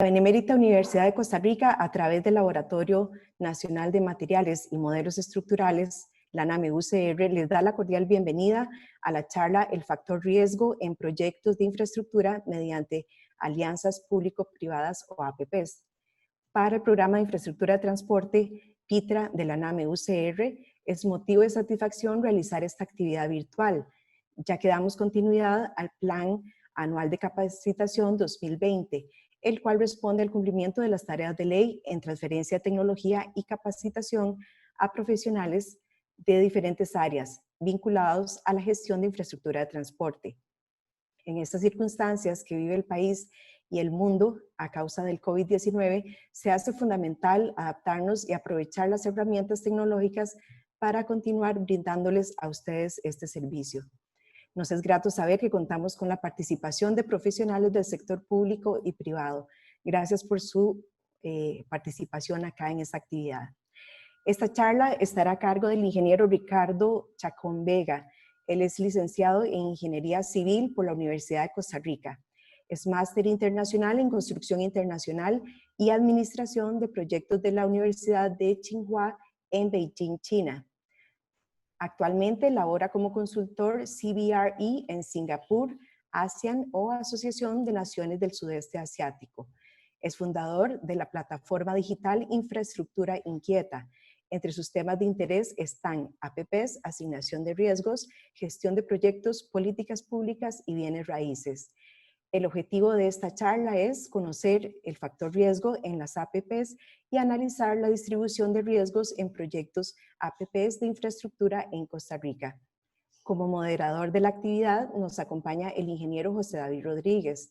La Benemérita Universidad de Costa Rica, a través del Laboratorio Nacional de Materiales y Modelos Estructurales, la NAME-UCR, les da la cordial bienvenida a la charla El factor riesgo en proyectos de infraestructura mediante alianzas público-privadas o APPs. Para el Programa de Infraestructura de Transporte, PITRA, de la NAME-UCR, es motivo de satisfacción realizar esta actividad virtual, ya que damos continuidad al Plan Anual de Capacitación 2020, el cual responde al cumplimiento de las tareas de ley en transferencia de tecnología y capacitación a profesionales de diferentes áreas vinculados a la gestión de infraestructura de transporte. En estas circunstancias que vive el país y el mundo a causa del COVID-19, se hace fundamental adaptarnos y aprovechar las herramientas tecnológicas para continuar brindándoles a ustedes este servicio. Nos es grato saber que contamos con la participación de profesionales del sector público y privado. Gracias por su participación acá en esta actividad. Esta charla estará a cargo del ingeniero Ricardo Chacón Vega. Él es licenciado en Ingeniería Civil por la Universidad de Costa Rica. Es máster internacional en Construcción Internacional y Administración de Proyectos de la Universidad de Tsinghua en Beijing, China. Actualmente labora como consultor CBRE en Singapur, ASEAN o Asociación de Naciones del Sudeste Asiático. Es fundador de la plataforma digital Infraestructura Inquieta. Entre sus temas de interés están APPs, asignación de riesgos, gestión de proyectos, políticas públicas y bienes raíces. El objetivo de esta charla es conocer el factor riesgo en las APPs y analizar la distribución de riesgos en proyectos APPs de infraestructura en Costa Rica. Como moderador de la actividad nos acompaña el ingeniero José David Rodríguez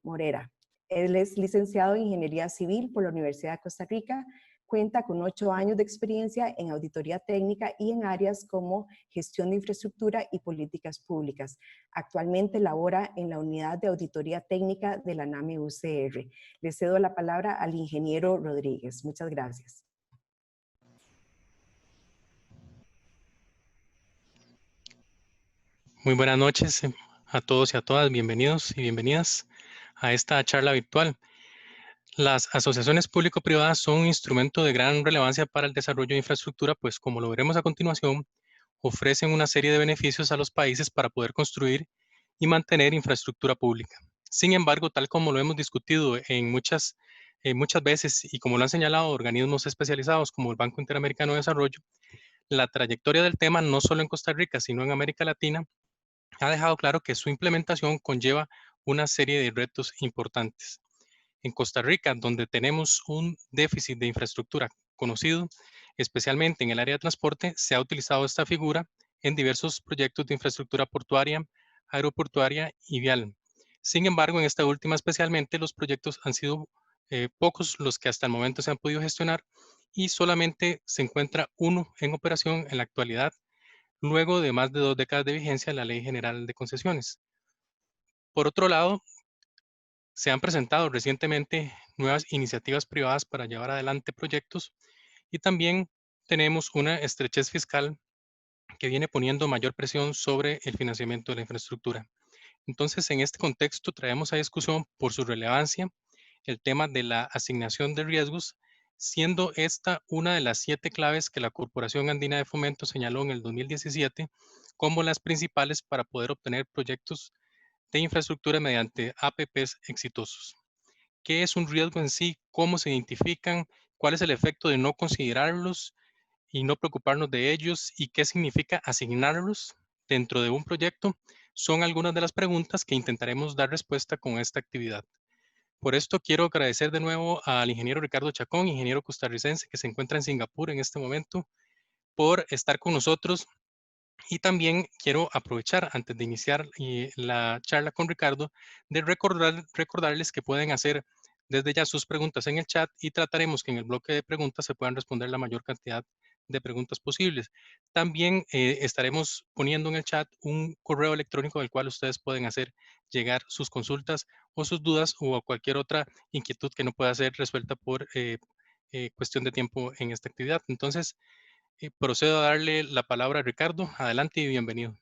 Morera. Él es licenciado en Ingeniería Civil por la Universidad de Costa Rica, cuenta con 8 años de experiencia en auditoría técnica y en áreas como gestión de infraestructura y políticas públicas. Actualmente labora en la unidad de auditoría técnica de la NAME-UCR. Le cedo la palabra al ingeniero Rodríguez. Muchas gracias. Muy buenas noches a todos y a todas. Bienvenidos y bienvenidas a esta charla virtual. Las asociaciones público-privadas son un instrumento de gran relevancia para el desarrollo de infraestructura, pues como lo veremos a continuación, ofrecen una serie de beneficios a los países para poder construir y mantener infraestructura pública. Sin embargo, tal como lo hemos discutido muchas veces y como lo han señalado organismos especializados como el Banco Interamericano de Desarrollo, la trayectoria del tema no solo en Costa Rica, sino en América Latina, ha dejado claro que su implementación conlleva una serie de retos importantes. En Costa Rica, donde tenemos un déficit de infraestructura conocido, especialmente en el área de transporte, se ha utilizado esta figura en diversos proyectos de infraestructura portuaria, aeroportuaria y vial. Sin embargo, en esta última especialmente, los proyectos han sido pocos los que hasta el momento se han podido gestionar y solamente se encuentra uno en operación en la actualidad, luego de más de 2 décadas de vigencia de la Ley General de Concesiones. Por otro lado, se han presentado recientemente nuevas iniciativas privadas para llevar adelante proyectos y también tenemos una estrechez fiscal que viene poniendo mayor presión sobre el financiamiento de la infraestructura. Entonces, en este contexto traemos a discusión por su relevancia el tema de la asignación de riesgos, siendo esta una de las 7 claves que la Corporación Andina de Fomento señaló en el 2017 como las principales para poder obtener proyectos de infraestructura mediante APPs exitosos. ¿Qué es un riesgo en sí? ¿Cómo se identifican? ¿Cuál es el efecto de no considerarlos y no preocuparnos de ellos? ¿Y qué significa asignarlos dentro de un proyecto? Son algunas de las preguntas que intentaremos dar respuesta con esta actividad. Por esto quiero agradecer de nuevo al ingeniero Ricardo Chacón, ingeniero costarricense que se encuentra en Singapur en este momento, por estar con nosotros. Y también quiero aprovechar, antes de iniciar la charla con Ricardo, de recordarles que pueden hacer desde ya sus preguntas en el chat y trataremos que en el bloque de preguntas se puedan responder la mayor cantidad de preguntas posibles. También estaremos poniendo en el chat un correo electrónico del cual ustedes pueden hacer llegar sus consultas o sus dudas o cualquier otra inquietud que no pueda ser resuelta por cuestión de tiempo en esta actividad. Entonces, procedo a darle la palabra a Ricardo. Adelante y bienvenido.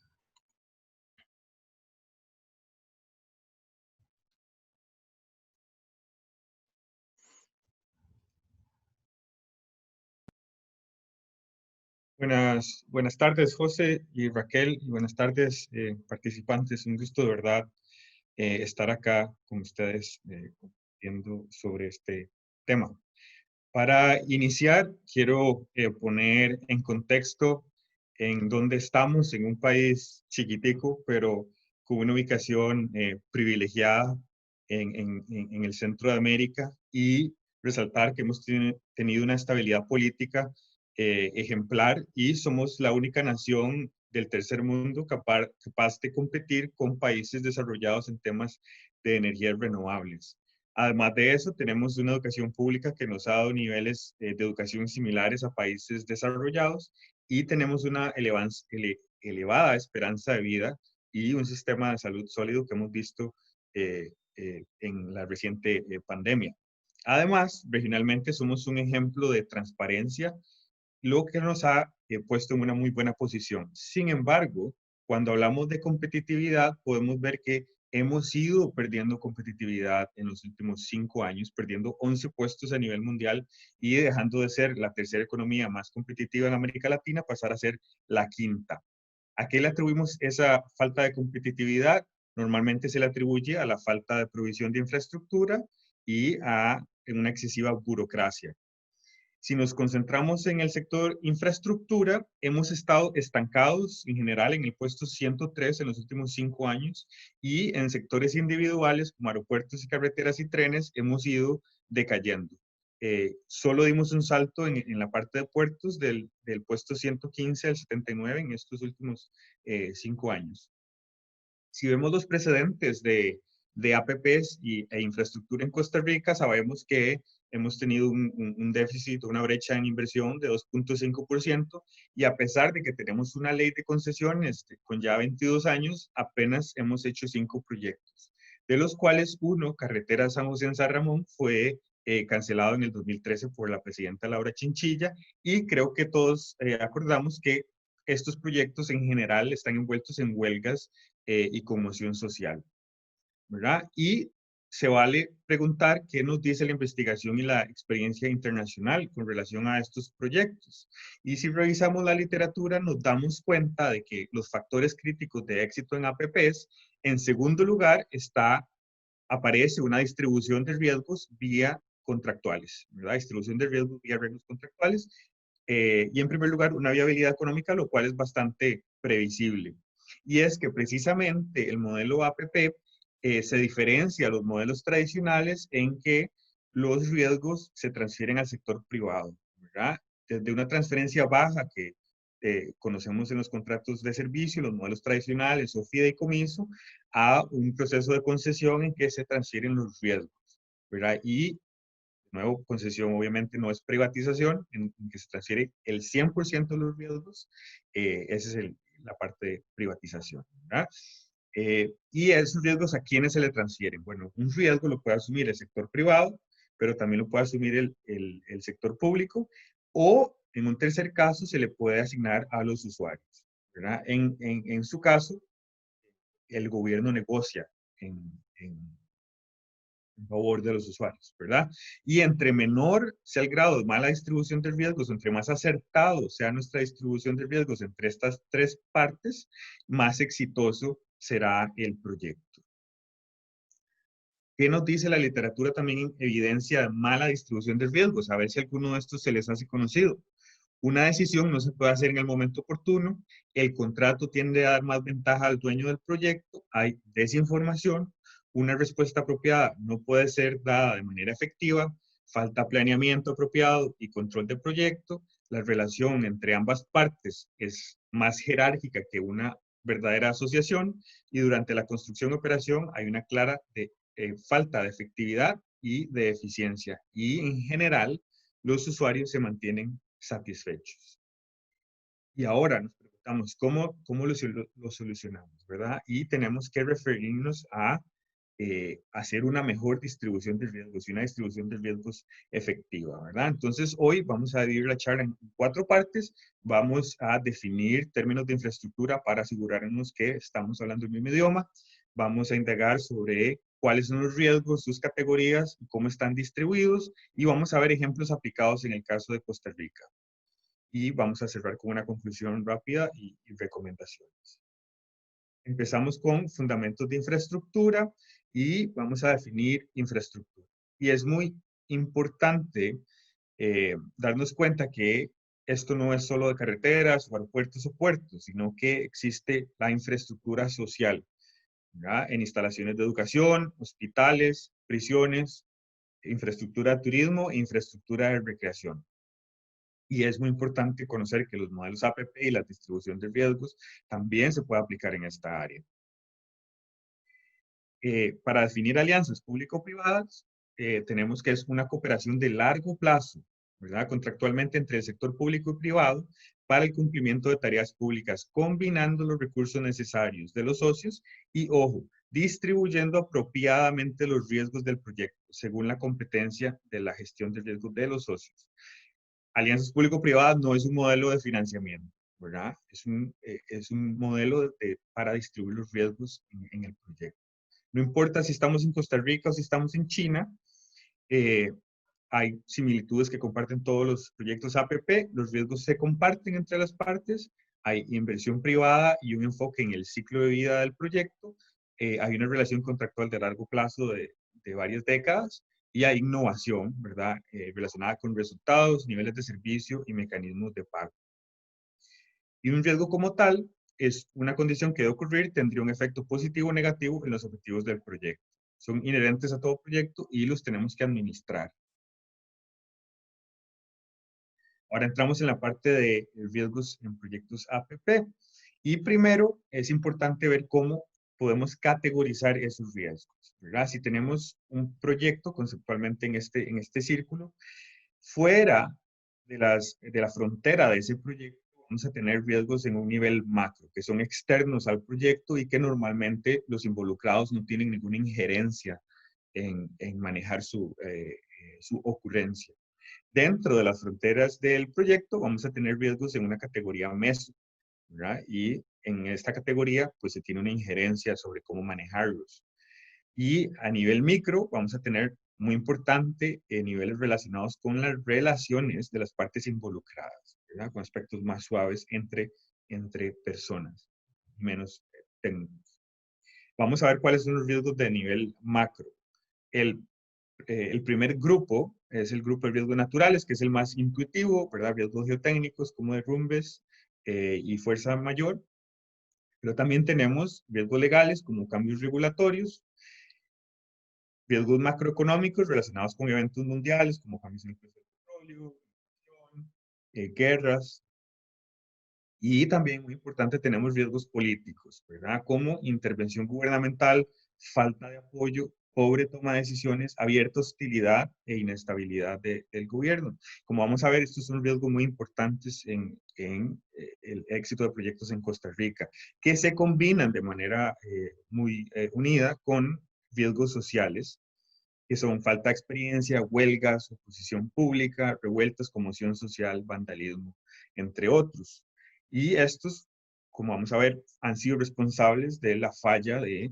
Buenas tardes, José y Raquel, y buenas tardes, participantes. Un gusto de verdad estar acá con ustedes compartiendo sobre este tema. Para iniciar, quiero poner en contexto en dónde estamos, en un país chiquitico, pero con una ubicación privilegiada en el centro de América, y resaltar que hemos tenido una estabilidad política ejemplar, y somos la única nación del tercer mundo capaz de competir con países desarrollados en temas de energías renovables. Además de eso, tenemos una educación pública que nos ha dado niveles de educación similares a países desarrollados, y tenemos una elevada esperanza de vida y un sistema de salud sólido que hemos visto en la reciente pandemia. Además, regionalmente somos un ejemplo de transparencia, lo que nos ha puesto en una muy buena posición. Sin embargo, cuando hablamos de competitividad, podemos ver que hemos ido perdiendo competitividad en los últimos 5 años, perdiendo 11 puestos a nivel mundial y dejando de ser la tercera economía más competitiva en América Latina, pasar a ser la quinta. ¿A qué le atribuimos esa falta de competitividad? Normalmente se le atribuye a la falta de provisión de infraestructura y a una excesiva burocracia. Si nos concentramos en el sector infraestructura, hemos estado estancados en general en el puesto 103 en los últimos 5 años, y en sectores individuales como aeropuertos y carreteras y trenes hemos ido decayendo. Solo dimos un salto en la parte de puertos del puesto 115 al 79 en estos últimos 5 años. Si vemos los precedentes de APPs e infraestructura en Costa Rica, sabemos que hemos tenido un déficit, una brecha en inversión de 2.5%, y a pesar de que tenemos una ley de concesiones con ya 22 años, apenas hemos hecho 5 proyectos, de los cuales uno, Carretera San José en San Ramón, fue cancelado en el 2013 por la presidenta Laura Chinchilla, y creo que todos acordamos que estos proyectos en general están envueltos en huelgas y conmoción social, ¿verdad? Y se vale preguntar qué nos dice la investigación y la experiencia internacional con relación a estos proyectos. Y si revisamos la literatura, nos damos cuenta de que los factores críticos de éxito en APPs, en segundo lugar aparece una distribución de riesgos vía contractuales, ¿verdad? Distribución de riesgos vía riesgos contractuales. Y en primer lugar, una viabilidad económica, lo cual es bastante previsible. Y es que precisamente el modelo APP se diferencia a los modelos tradicionales en que los riesgos se transfieren al sector privado, ¿verdad? Desde una transferencia baja que conocemos en los contratos de servicio, los modelos tradicionales o fideicomiso, a un proceso de concesión en que se transfieren los riesgos, ¿verdad? Y, de nuevo, concesión obviamente no es privatización, en que se transfiere el 100% de los riesgos. Esa es la parte de privatización, ¿verdad? Y esos riesgos, ¿a quiénes se le transfieren? Bueno, un riesgo lo puede asumir el sector privado, pero también lo puede asumir el sector público, o en un tercer caso se le puede asignar a los usuarios, ¿verdad? En su caso, el gobierno negocia en, en favor de los usuarios, ¿verdad? Y entre menor sea el grado de mala distribución de riesgos, entre más acertado sea nuestra distribución de riesgos entre estas tres partes, más exitoso será el proyecto. ¿Qué nos dice la literatura también en evidencia de mala distribución de riesgos? A ver si alguno de estos se les hace conocido. Una decisión no se puede hacer en el momento oportuno, el contrato tiende a dar más ventaja al dueño del proyecto, hay desinformación, una respuesta apropiada no puede ser dada de manera efectiva, falta planeamiento apropiado y control del proyecto, la relación entre ambas partes es más jerárquica que una verdadera asociación, y durante la construcción y operación hay una clara falta de efectividad y de eficiencia, y en general los usuarios se mantienen satisfechos. Y ahora nos preguntamos, ¿cómo lo solucionamos, verdad? Y tenemos que referirnos a hacer una mejor distribución de riesgos y una distribución de riesgos efectiva, ¿verdad? Entonces, hoy vamos a dividir la charla en 4 partes. Vamos a definir términos de infraestructura para asegurarnos que estamos hablando el mismo idioma. Vamos a indagar sobre cuáles son los riesgos, sus categorías, cómo están distribuidos, y vamos a ver ejemplos aplicados en el caso de Costa Rica. y vamos a cerrar con una conclusión rápida y recomendaciones. Empezamos con fundamentos de infraestructura y vamos a definir infraestructura. Y es muy importante darnos cuenta que esto no es solo de carreteras o aeropuertos o puertos, sino que existe la infraestructura social, ¿verdad? En instalaciones de educación, hospitales, prisiones, infraestructura de turismo e infraestructura de recreación. Y es muy importante conocer que los modelos APP y la distribución de riesgos también se puede aplicar en esta área. Para definir alianzas público-privadas, tenemos que es una cooperación de largo plazo, ¿verdad? Contractualmente entre el sector público y privado para el cumplimiento de tareas públicas, combinando los recursos necesarios de los socios y, ojo, distribuyendo apropiadamente los riesgos del proyecto según la competencia de la gestión de riesgos de los socios. Alianzas público-privadas no es un modelo de financiamiento, ¿verdad? Es un modelo para distribuir los riesgos en el proyecto. No importa si estamos en Costa Rica o si estamos en China, hay similitudes que comparten todos los proyectos APP, los riesgos se comparten entre las partes, hay inversión privada y un enfoque en el ciclo de vida del proyecto, hay una relación contractual de largo plazo de varias décadas y hay innovación, ¿verdad? Relacionada con resultados, niveles de servicio y mecanismos de pago. Y un riesgo como tal es una condición que de ocurrir tendría un efecto positivo o negativo en los objetivos del proyecto. Son inherentes a todo proyecto y los tenemos que administrar. Ahora entramos en la parte de riesgos en proyectos APP. Y primero es importante ver cómo podemos categorizar esos riesgos, ¿verdad? Si tenemos un proyecto conceptualmente en este círculo, fuera de la frontera de ese proyecto, vamos a tener riesgos en un nivel macro, que son externos al proyecto y que normalmente los involucrados no tienen ninguna injerencia en manejar su ocurrencia. Dentro de las fronteras del proyecto vamos a tener riesgos en una categoría meso, ¿verdad? Y en esta categoría pues se tiene una injerencia sobre cómo manejarlos. Y a nivel micro vamos a tener muy importante niveles relacionados con las relaciones de las partes involucradas, ¿verdad? Con aspectos más suaves entre personas, menos técnicos. Vamos a ver cuáles son los riesgos de nivel macro. El primer grupo es el grupo de riesgos naturales, que es el más intuitivo, ¿verdad? Riesgos geotécnicos como derrumbes y fuerza mayor. Pero también tenemos riesgos legales como cambios regulatorios, riesgos macroeconómicos relacionados con eventos mundiales como cambios en el precio del petróleo, guerras. Y también, muy importante, tenemos riesgos políticos, ¿verdad? Como intervención gubernamental, falta de apoyo, pobre toma de decisiones, abierta hostilidad e inestabilidad del gobierno. Como vamos a ver, estos son riesgos muy importantes en el éxito de proyectos en Costa Rica, que se combinan de manera muy unida con riesgos sociales, que son falta de experiencia, huelgas, oposición pública, revueltas, conmoción social, vandalismo, entre otros. Y estos, como vamos a ver, han sido responsables de la falla de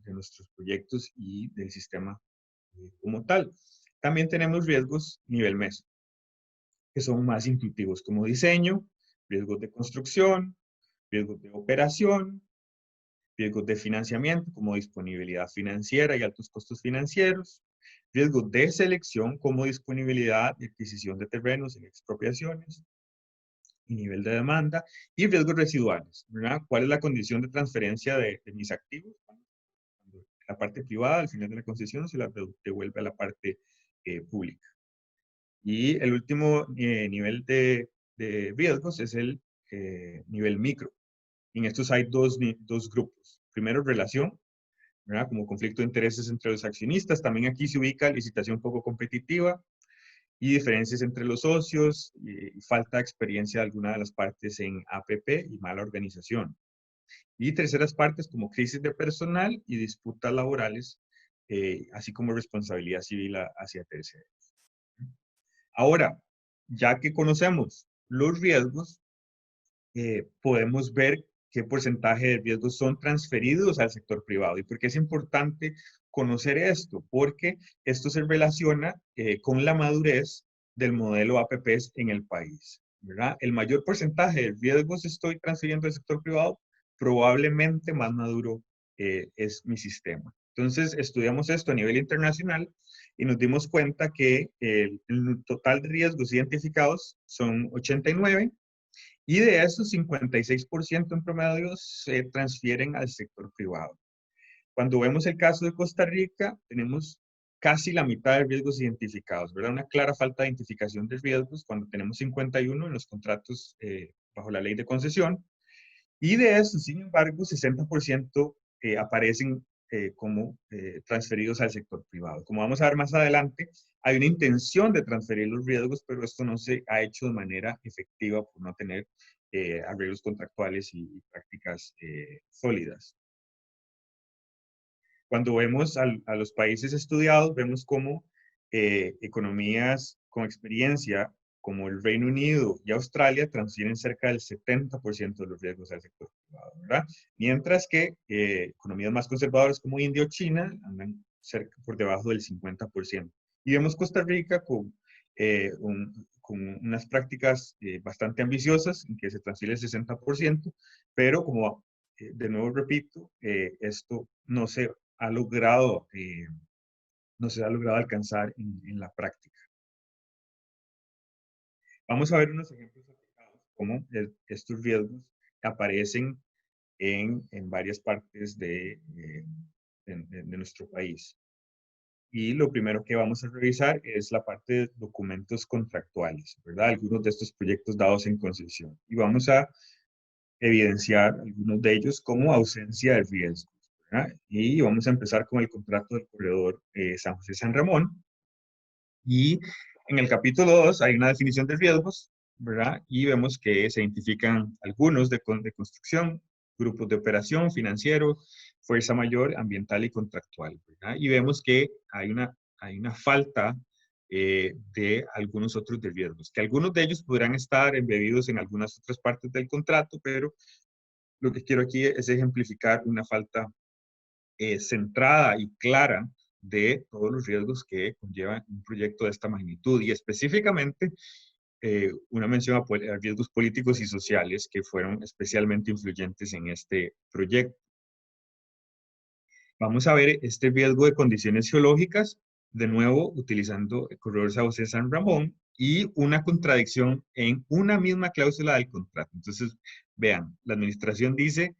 nuestros proyectos y del sistema como tal. También tenemos riesgos nivel meso, que son más intuitivos como diseño, riesgos de construcción, riesgos de operación, riesgos de financiamiento como disponibilidad financiera y altos costos financieros, riesgos de selección como disponibilidad y adquisición de terrenos en expropiaciones y nivel de demanda, y riesgos residuales, ¿verdad? ¿Cuál es la condición de transferencia de mis activos? La parte privada al final de la concesión se la devuelve a la parte pública. Y el último nivel de riesgos es el nivel micro. En estos hay dos grupos. Primero, relación, ¿verdad? Como conflicto de intereses entre los accionistas. También aquí se ubica licitación poco competitiva y diferencias entre los socios y falta de experiencia de alguna de las partes en APP y mala organización. Y terceras partes como crisis de personal y disputas laborales, así como responsabilidad civil hacia terceros. Ahora, ya que conocemos los riesgos, podemos ver qué porcentaje de riesgos son transferidos al sector privado. ¿Y por qué es importante conocer esto? Porque esto se relaciona con la madurez del modelo APPs en el país. ¿verdad? El mayor porcentaje de riesgos estoy transfiriendo al sector privado, probablemente más maduro es mi sistema. Entonces, estudiamos esto a nivel internacional y nos dimos cuenta que el total de riesgos identificados son 89 y de esos 56% en promedio se transfieren al sector privado. Cuando vemos el caso de Costa Rica, tenemos casi la mitad de riesgos identificados, ¿verdad? Una clara falta de identificación de riesgos cuando tenemos 51 en los contratos bajo la ley de concesión. Y de eso, sin embargo, 60% aparecen como transferidos al sector privado. Como vamos a ver más adelante, hay una intención de transferir los riesgos, pero esto no se ha hecho de manera efectiva por no tener arreglos contractuales y prácticas sólidas. Cuando vemos a los países estudiados, vemos cómo economías con experiencia como el Reino Unido y Australia transfieren cerca del 70% de los riesgos al sector privado, ¿verdad? Mientras que economías más conservadoras como India o China andan cerca por debajo del 50%. Y vemos Costa Rica con unas prácticas bastante ambiciosas en que se transfiere el 60%, pero como de nuevo repito, esto no se ha logrado, no se ha logrado alcanzar en la práctica. Vamos a ver unos ejemplos aplicados, cómo estos riesgos aparecen en varias partes de nuestro país. Y lo primero que vamos a revisar es la parte de documentos contractuales, ¿verdad? Algunos de estos proyectos dados en concesión. Y vamos a evidenciar algunos de ellos como ausencia de riesgos, ¿verdad? Y vamos a empezar con el contrato del corredor San José-San Ramón. Y en el capítulo 2 hay una definición de riesgos, ¿verdad? Y vemos que se identifican algunos de construcción, grupos de operación, financiero, fuerza mayor, ambiental y contractual, ¿verdad? Y vemos que hay una falta de algunos otros de riesgos, que algunos de ellos podrán estar embebidos en algunas otras partes del contrato, pero lo que quiero aquí es ejemplificar una falta centrada y clara de todos los riesgos que conlleva un proyecto de esta magnitud y específicamente una mención a riesgos políticos y sociales que fueron especialmente influyentes en este proyecto. Vamos a ver este riesgo de condiciones geológicas, de nuevo utilizando el corredor San José-San Ramón y una contradicción en una misma cláusula del contrato. Entonces, vean, la administración dice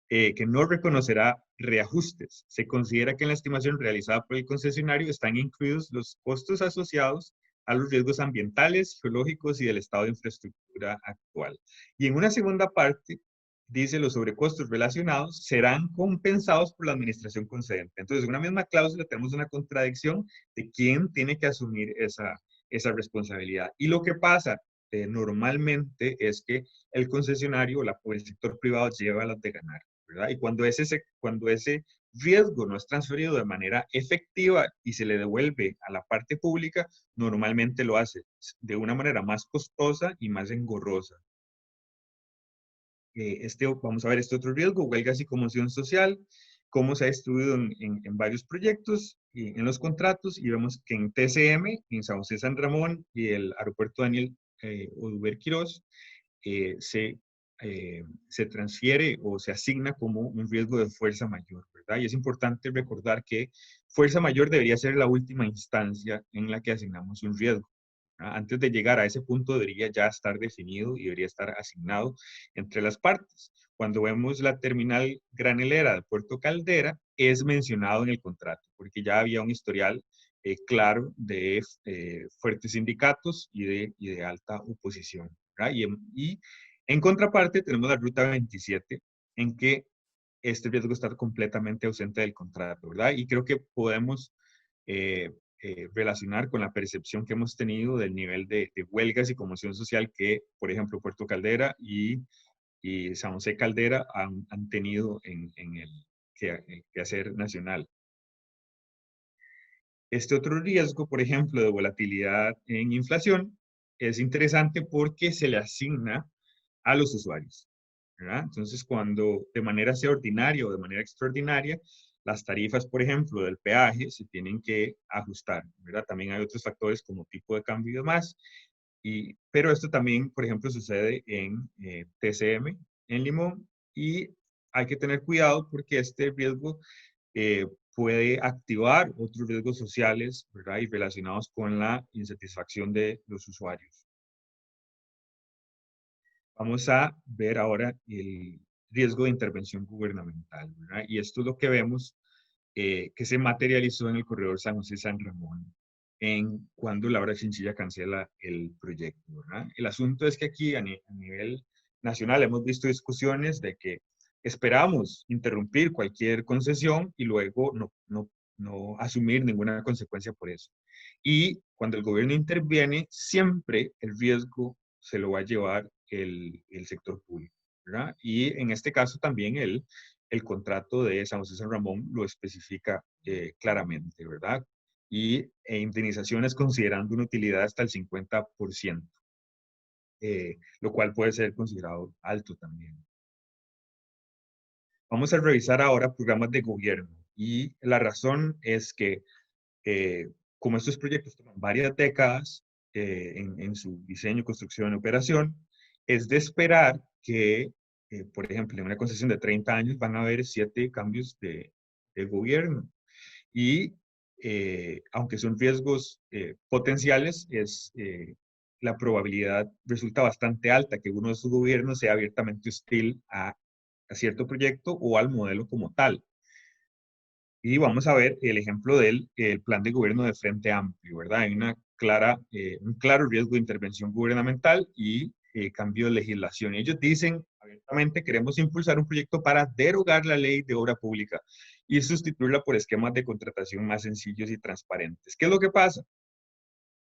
que no reconocerá reajustes. Se considera que en la estimación realizada por el concesionario están incluidos los costos asociados a los riesgos ambientales, geológicos y del estado de infraestructura actual. Y en una segunda parte, dice los sobrecostos relacionados serán compensados por la administración concedente. Entonces, en una misma cláusula tenemos una contradicción de quién tiene que asumir esa responsabilidad. Y lo que pasa normalmente es que el concesionario o el sector privado lleva las de ganar, ¿verdad? Y cuando ese riesgo no es transferido de manera efectiva y se le devuelve a la parte pública, normalmente lo hace de una manera más costosa y más engorrosa. Vamos a ver este otro riesgo, huelgas y conmoción social, cómo se ha distribuido en varios proyectos y en los contratos, y vemos que en TCM, en San José San Ramón y el aeropuerto Daniel Oduber Quirós, se transfiere o se asigna como un riesgo de fuerza mayor, ¿verdad? Y es importante recordar que fuerza mayor debería ser la última instancia en la que asignamos un riesgo. Antes de llegar a ese punto debería ya estar definido y debería estar asignado entre las partes. Cuando vemos la terminal granelera de Puerto Caldera, es mencionado en el contrato, porque ya había un historial claro de fuertes sindicatos y de alta oposición. Y en contraparte tenemos la ruta 27, en que este riesgo está completamente ausente del contrato, ¿verdad? Y creo que podemos relacionar con la percepción que hemos tenido del nivel de huelgas y conmoción social que, por ejemplo, Puerto Caldera y San José Caldera han tenido en el quehacer nacional. Este otro riesgo, por ejemplo, de volatilidad en inflación, es interesante porque se le asigna a los usuarios, ¿verdad? Entonces, cuando de manera sea ordinaria o de manera extraordinaria, las tarifas, por ejemplo, del peaje se tienen que ajustar, ¿verdad? También hay otros factores como tipo de cambio y demás, Pero esto también, por ejemplo, sucede en TCM, en Limón, y hay que tener cuidado porque este riesgo puede activar otros riesgos sociales, ¿verdad? Y relacionados con la insatisfacción de los usuarios. Vamos a ver ahora el riesgo de intervención gubernamental, ¿verdad? Y esto es lo que vemos que se materializó en el corredor San José-San Ramón, en cuando Laura Chinchilla cancela el proyecto, ¿verdad? El asunto es que aquí a nivel nacional hemos visto discusiones de que esperamos interrumpir cualquier concesión y luego no asumir ninguna consecuencia por eso. Y cuando el gobierno interviene, siempre el riesgo se lo va a llevar el sector público, ¿verdad? Y en este caso también el contrato de San José San Ramón lo especifica claramente, ¿verdad? E indemnizaciones considerando una utilidad hasta el 50%, lo cual puede ser considerado alto también. Vamos a revisar ahora programas de gobierno y la razón es que como estos proyectos toman varias décadas en su diseño, construcción y operación, es de esperar que, por ejemplo, en una concesión de 30 años van a haber 7 cambios de gobierno. Y aunque son riesgos potenciales, la probabilidad resulta bastante alta que uno de sus gobiernos sea abiertamente hostil a cierto proyecto o al modelo como tal. Y vamos a ver el ejemplo del plan de gobierno de Frente Amplio, ¿verdad? Hay un claro riesgo de intervención gubernamental y cambio de legislación. Ellos dicen abiertamente, queremos impulsar un proyecto para derogar la ley de obra pública y sustituirla por esquemas de contratación más sencillos y transparentes. ¿Qué es lo que pasa?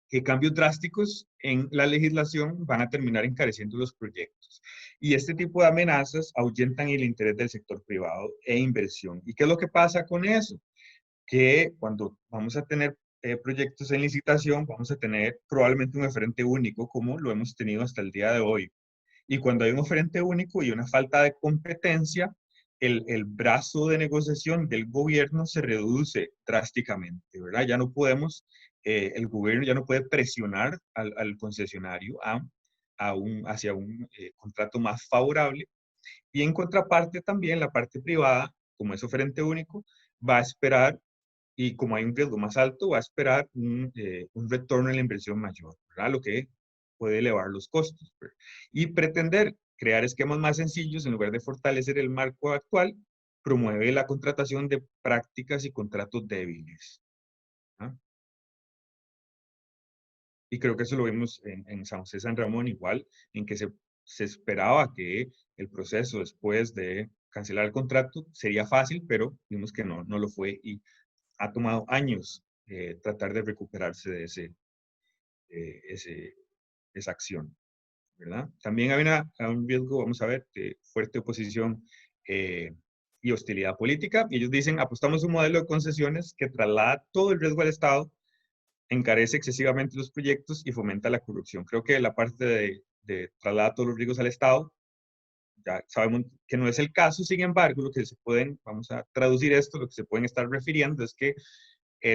Que cambios drásticos en la legislación van a terminar encareciendo los proyectos. Y este tipo de amenazas ahuyentan el interés del sector privado e inversión. ¿Y qué es lo que pasa con eso? Que cuando vamos a tener proyectos en licitación, vamos a tener probablemente un oferente único, como lo hemos tenido hasta el día de hoy. Y cuando hay un oferente único y una falta de competencia, el brazo de negociación del gobierno se reduce drásticamente, ¿verdad? Ya no podemos, el gobierno ya no puede presionar al concesionario hacia un contrato más favorable. Y en contraparte también la parte privada, como es oferente único, va a esperar, y como hay un riesgo más alto, va a esperar un retorno en la inversión mayor, ¿verdad? Lo que puede elevar los costos. ¿Verdad? Y pretender crear esquemas más sencillos en lugar de fortalecer el marco actual, promueve la contratación de prácticas y contratos débiles. ¿Ah? Y creo que eso lo vimos en San José San Ramón igual, en que se esperaba que el proceso después de cancelar el contrato sería fácil, pero vimos que no lo fue y ha tomado años tratar de recuperarse de esa acción, ¿verdad? También hay un riesgo, vamos a ver, de fuerte oposición y hostilidad política. Y ellos dicen, apostamos un modelo de concesiones que traslada todo el riesgo al Estado, encarece excesivamente los proyectos y fomenta la corrupción. Creo que la parte de trasladar todos los riesgos al Estado, ya sabemos que no es el caso. Sin embargo, lo que vamos a traducir esto, lo que se pueden estar refiriendo es que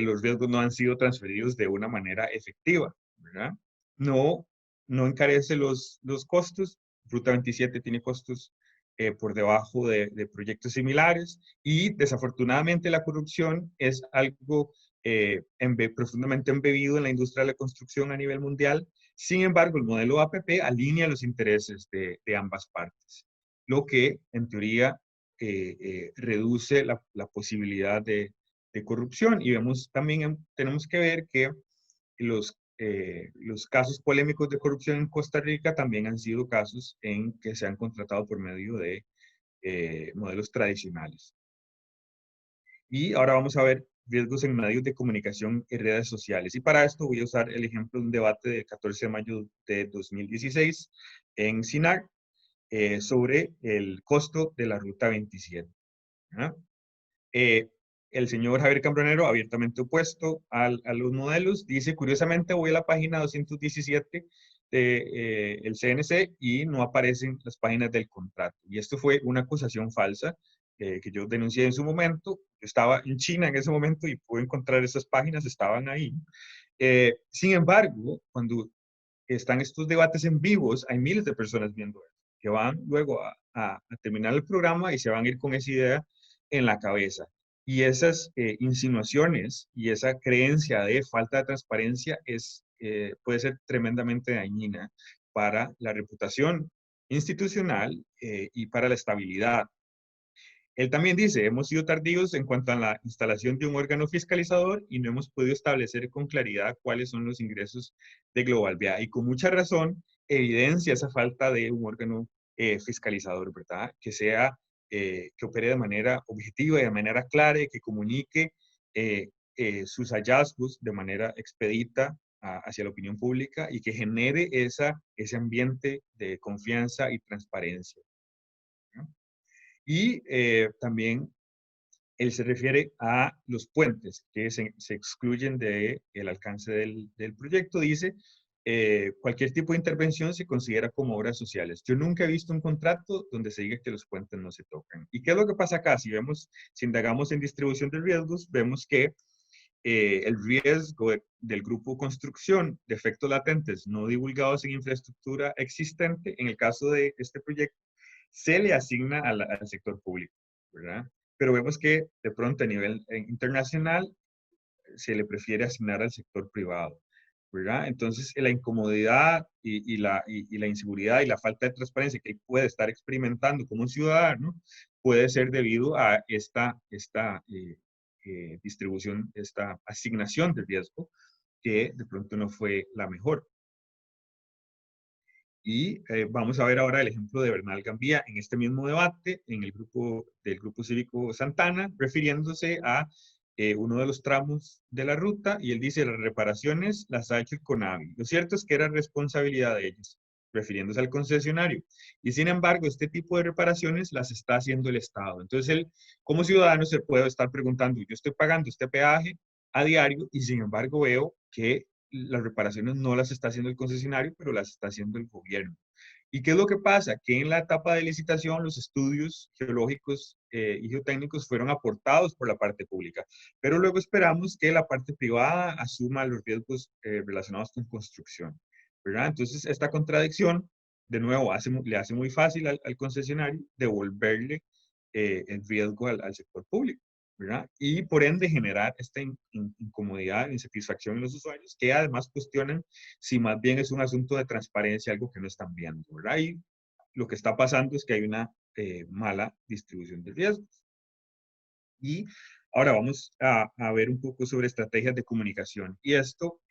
los riesgos no han sido transferidos de una manera efectiva, ¿verdad? No, no encarece los costos. Ruta 27 tiene costos por debajo de proyectos similares y desafortunadamente la corrupción es algo profundamente embebido en la industria de la construcción a nivel mundial. Sin embargo, el modelo APP alinea los intereses de ambas partes, lo que en teoría reduce la posibilidad de corrupción. Y vemos también, tenemos que ver que los casos polémicos de corrupción en Costa Rica también han sido casos en que se han contratado por medio de modelos tradicionales. Y ahora vamos a ver riesgos en medios de comunicación y redes sociales. Y para esto voy a usar el ejemplo de un debate del 14 de mayo de 2016 en CINAR sobre el costo de la Ruta 27. ¿Ah? El señor Javier Cambronero, abiertamente opuesto a los modelos, dice, curiosamente voy a la página 217 del CNC y no aparecen las páginas del contrato. Y esto fue una acusación falsa que yo denuncié en su momento. Yo estaba en China en ese momento y pude encontrar esas páginas, estaban ahí. Sin embargo, cuando están estos debates en vivos, hay miles de personas viendo eso, que van luego a terminar el programa y se van a ir con esa idea en la cabeza. Y esas insinuaciones y esa creencia de falta de transparencia puede ser tremendamente dañina para la reputación institucional y para la estabilidad. Él también dice, hemos sido tardíos en cuanto a la instalación de un órgano fiscalizador y no hemos podido establecer con claridad cuáles son los ingresos de Global BA. Y con mucha razón evidencia esa falta de un órgano fiscalizador, ¿verdad? Que opere de manera objetiva y de manera clara y que comunique sus hallazgos de manera expedita hacia la opinión pública y que genere ese ambiente de confianza y transparencia, ¿no? Y también él se refiere a los puentes que se excluyen del alcance del proyecto. Dice, cualquier tipo de intervención se considera como obras sociales. Yo nunca he visto un contrato donde se diga que los puentes no se tocan. ¿Y qué es lo que pasa acá? Si indagamos en distribución de riesgos, vemos que el riesgo del grupo construcción de efectos latentes no divulgados en infraestructura existente, en el caso de este proyecto, se le asigna al sector público, ¿verdad? Pero vemos que de pronto a nivel internacional se le prefiere asignar al sector privado, ¿verdad? Entonces la incomodidad y la inseguridad y la falta de transparencia que él puede estar experimentando como ciudadano puede ser debido a esta distribución, esta asignación de riesgo que de pronto no fue la mejor. Y vamos a ver ahora el ejemplo de Bernal Gambía en este mismo debate en el del Grupo Cívico Santana, refiriéndose a uno de los tramos de la ruta, y él dice, las reparaciones las ha hecho el CONAVI. Lo cierto es que era responsabilidad de ellos, refiriéndose al concesionario. Y sin embargo, este tipo de reparaciones las está haciendo el Estado. Entonces, él, como ciudadano, se puede estar preguntando, yo estoy pagando este peaje a diario y sin embargo veo que las reparaciones no las está haciendo el concesionario, pero las está haciendo el gobierno. ¿Y qué es lo que pasa? Que en la etapa de licitación los estudios geológicos y geotécnicos fueron aportados por la parte pública, pero luego esperamos que la parte privada asuma los riesgos relacionados con construcción, ¿verdad? Entonces, esta contradicción, de nuevo, le hace muy fácil al concesionario devolverle el riesgo al sector público, ¿verdad? Y por ende generar esta incomodidad, insatisfacción en los usuarios, que además cuestionan si más bien es un asunto de transparencia, algo que no están viendo, ¿verdad? Y lo que está pasando es que hay una mala distribución de riesgos. Y ahora vamos a ver un poco sobre estrategias de comunicación. Y esto,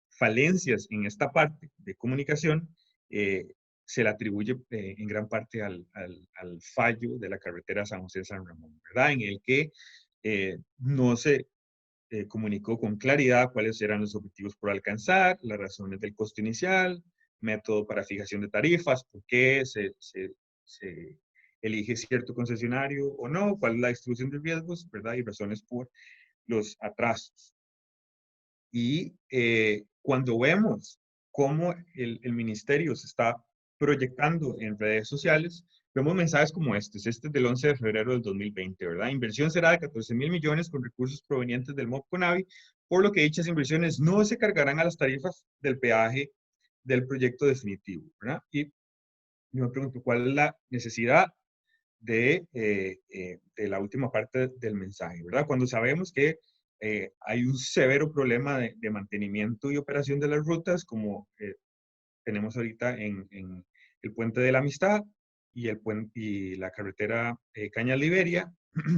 falencias en esta parte de comunicación, se le atribuye en gran parte al fallo de la carretera San José-San Ramón, ¿verdad? En el que no se comunicó con claridad cuáles eran los objetivos por alcanzar, las razones del costo inicial, método para fijación de tarifas, por qué se elige cierto concesionario o no, cuál es la distribución de riesgos, ¿verdad? Y razones por los atrasos. Y cuando vemos cómo el ministerio se está proyectando en redes sociales, vemos mensajes como este es del 11 de febrero del 2020, ¿verdad? Inversión será de 14.000 millones con recursos provenientes del MOP CONAVI, por lo que dichas inversiones no se cargarán a las tarifas del peaje del proyecto definitivo, ¿verdad? Y yo me pregunto, ¿cuál es la necesidad de la última parte del mensaje, ¿verdad? Cuando sabemos que hay un severo problema de mantenimiento y operación de las rutas, como tenemos ahorita en el Puente de la Amistad y la carretera Cañas Liberia,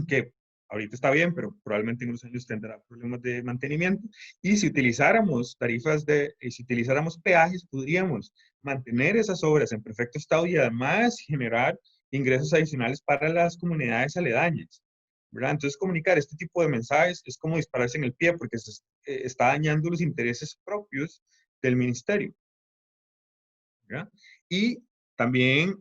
que ahorita está bien, pero probablemente en unos años tendrá problemas de mantenimiento. Y si utilizáramos si utilizáramos peajes, podríamos mantener esas obras en perfecto estado y además generar ingresos adicionales para las comunidades aledañas, ¿verdad? Entonces, comunicar este tipo de mensajes es como dispararse en el pie porque se está dañando los intereses propios del ministerio, ¿verdad? Y también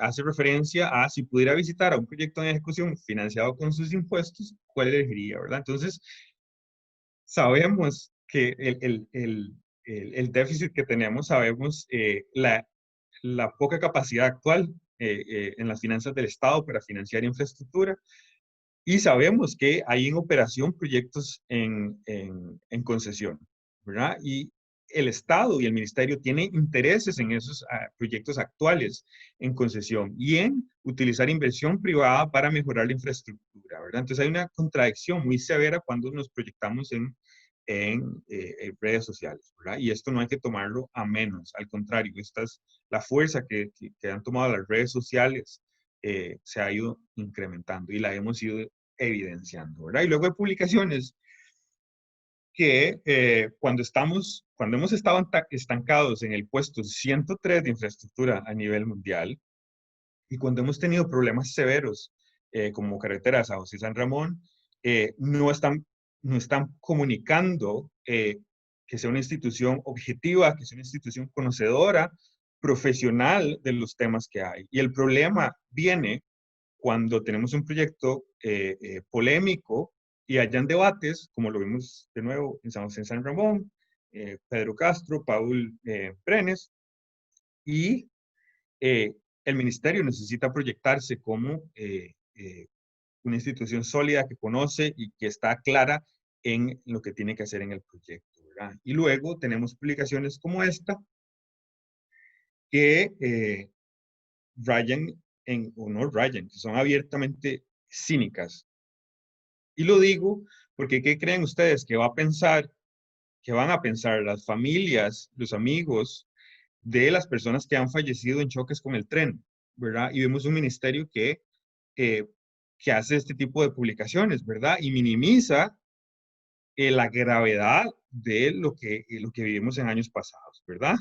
hace referencia a si pudiera visitar a un proyecto en ejecución financiado con sus impuestos, ¿cuál elegiría, verdad? Entonces, sabemos que el déficit que tenemos, sabemos la poca capacidad actual en las finanzas del Estado para financiar infraestructura, y sabemos que hay en operación proyectos en concesión, ¿verdad? Y el Estado y el Ministerio tienen intereses en esos proyectos actuales en concesión y en utilizar inversión privada para mejorar la infraestructura, ¿verdad? Entonces hay una contradicción muy severa cuando nos proyectamos en redes sociales, ¿verdad? Y esto no hay que tomarlo a menos, al contrario, esta es la fuerza que han tomado las redes sociales, se ha ido incrementando y la hemos ido evidenciando, ¿verdad? Y luego hay publicaciones que cuando hemos estado estancados en el puesto 103 de infraestructura a nivel mundial y cuando hemos tenido problemas severos como carreteras a José San Ramón, no están comunicando que sea una institución objetiva, que sea una institución conocedora, profesional de los temas que hay. Y el problema viene cuando tenemos un proyecto polémico y hayan debates, como lo vimos de nuevo en San Ramón, Pedro Castro, Paul Brenes, y el ministerio necesita proyectarse como una institución sólida que conoce y que está clara en lo que tiene que hacer en el proyecto, ¿verdad? Y luego tenemos publicaciones como esta que rayan o no rayan, que son abiertamente cínicas. Y lo digo porque ¿qué creen ustedes que van a pensar las familias, los amigos de las personas que han fallecido en choques con el tren, ¿verdad? Y vemos un ministerio que hace este tipo de publicaciones, ¿verdad? Y minimiza la gravedad de lo que vivimos en años pasados, ¿verdad?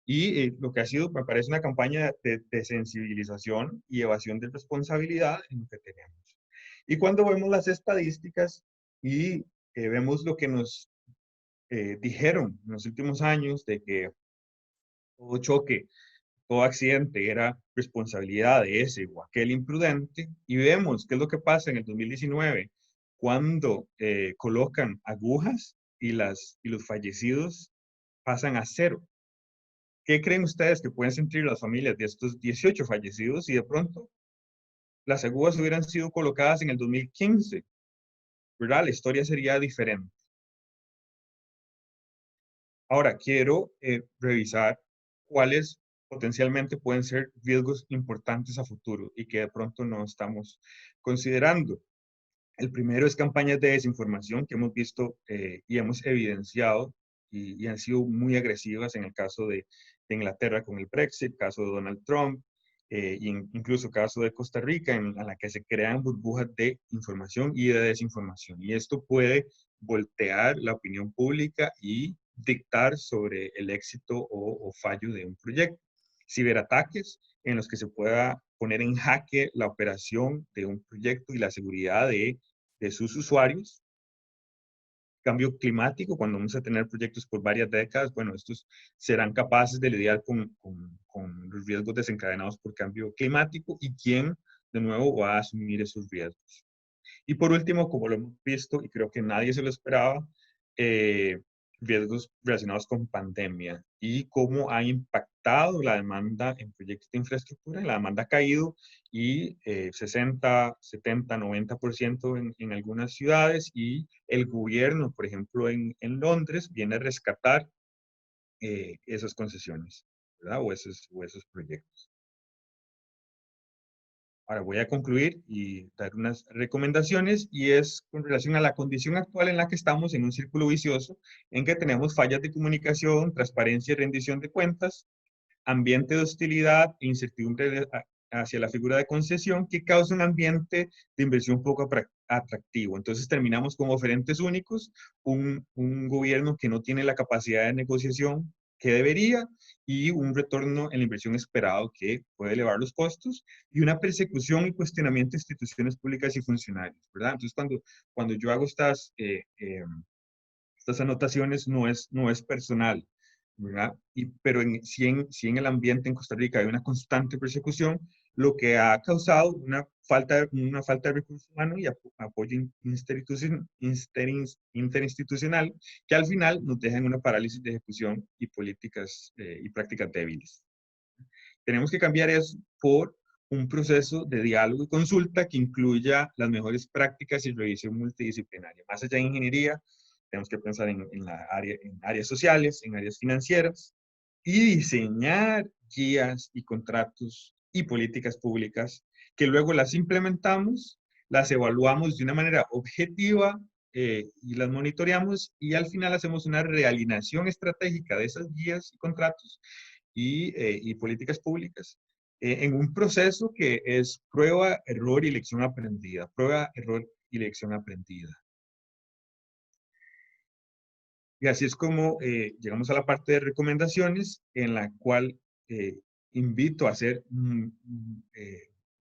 Y lo que ha sido, me parece, una campaña de sensibilización y evasión de responsabilidad en lo que tenemos. Y cuando vemos las estadísticas y vemos lo que nos dijeron en los últimos años de que todo choque, todo accidente era responsabilidad de ese o aquel imprudente, y vemos qué es lo que pasa en el 2019 cuando colocan agujas y los fallecidos pasan a cero. ¿Qué creen ustedes que pueden sentir las familias de estos 18 fallecidos si de pronto las agujas hubieran sido colocadas en el 2015? ¿Verdad? La historia sería diferente. Ahora, quiero revisar cuáles potencialmente pueden ser riesgos importantes a futuro y que de pronto no estamos considerando. El primero es campañas de desinformación que hemos visto y hemos evidenciado y han sido muy agresivas en el caso de Inglaterra con el Brexit, caso de Donald Trump, incluso caso de Costa Rica, en la que se crean burbujas de información y de desinformación. Y esto puede voltear la opinión pública y dictar sobre el éxito o fallo de un proyecto. Ciberataques en los que se pueda poner en jaque la operación de un proyecto y la seguridad de sus usuarios. Cambio climático, cuando vamos a tener proyectos por varias décadas, bueno, estos serán capaces de lidiar con los riesgos desencadenados por cambio climático y quién, de nuevo, va a asumir esos riesgos. Y por último, como lo hemos visto, y creo que nadie se lo esperaba, riesgos relacionados con pandemia y cómo ha impactado la demanda en proyectos de infraestructura. La demanda ha caído y 60, 70, 90% en algunas ciudades, y el gobierno, por ejemplo, en Londres, viene a rescatar esas concesiones, ¿verdad? O esos proyectos. Ahora voy a concluir y dar unas recomendaciones, y es con relación a la condición actual en la que estamos, en un círculo vicioso en que tenemos fallas de comunicación, transparencia y rendición de cuentas, ambiente de hostilidad e incertidumbre hacia la figura de concesión que causa un ambiente de inversión poco atractivo. Entonces terminamos con oferentes únicos, un gobierno que no tiene la capacidad de negociación que debería, y un retorno en la inversión esperado que puede elevar los costos, y una persecución y cuestionamiento de instituciones públicas y funcionarios, ¿verdad? Entonces cuando yo hago estas anotaciones no es personal, ¿verdad? Pero si en el ambiente en Costa Rica hay una constante persecución, lo que ha causado una falta de recursos humanos y apoyo interinstitucional, que al final nos deja en una parálisis de ejecución y políticas y prácticas débiles. Tenemos que cambiar eso por un proceso de diálogo y consulta que incluya las mejores prácticas y revisión multidisciplinaria. Más allá de ingeniería, tenemos que pensar en áreas sociales, en áreas financieras, y diseñar guías y contratos y políticas públicas que luego las implementamos, las evaluamos de una manera objetiva y las monitoreamos, y al final hacemos una realineación estratégica de esas guías y contratos y políticas públicas en un proceso que es prueba, error y lección aprendida. Prueba, error y lección aprendida. Y así es como llegamos a la parte de recomendaciones, en la cual invito a hacer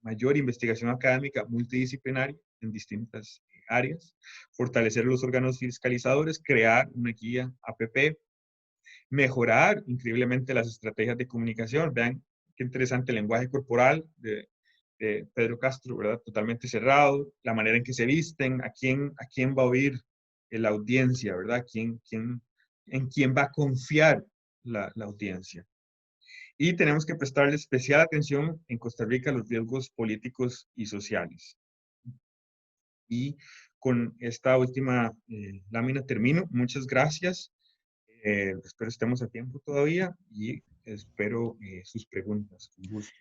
mayor investigación académica multidisciplinaria en distintas áreas, fortalecer los órganos fiscalizadores, crear una guía APP, mejorar increíblemente las estrategias de comunicación. Vean qué interesante el lenguaje corporal de Pedro Castro, ¿verdad? Totalmente cerrado, la manera en que se visten, a quién va a oír la audiencia, ¿verdad? En quién va a confiar la audiencia. Y tenemos que prestarle especial atención en Costa Rica a los riesgos políticos y sociales. Y con esta última lámina termino. Muchas gracias. Espero estemos a tiempo todavía y espero sus preguntas. Con gusto.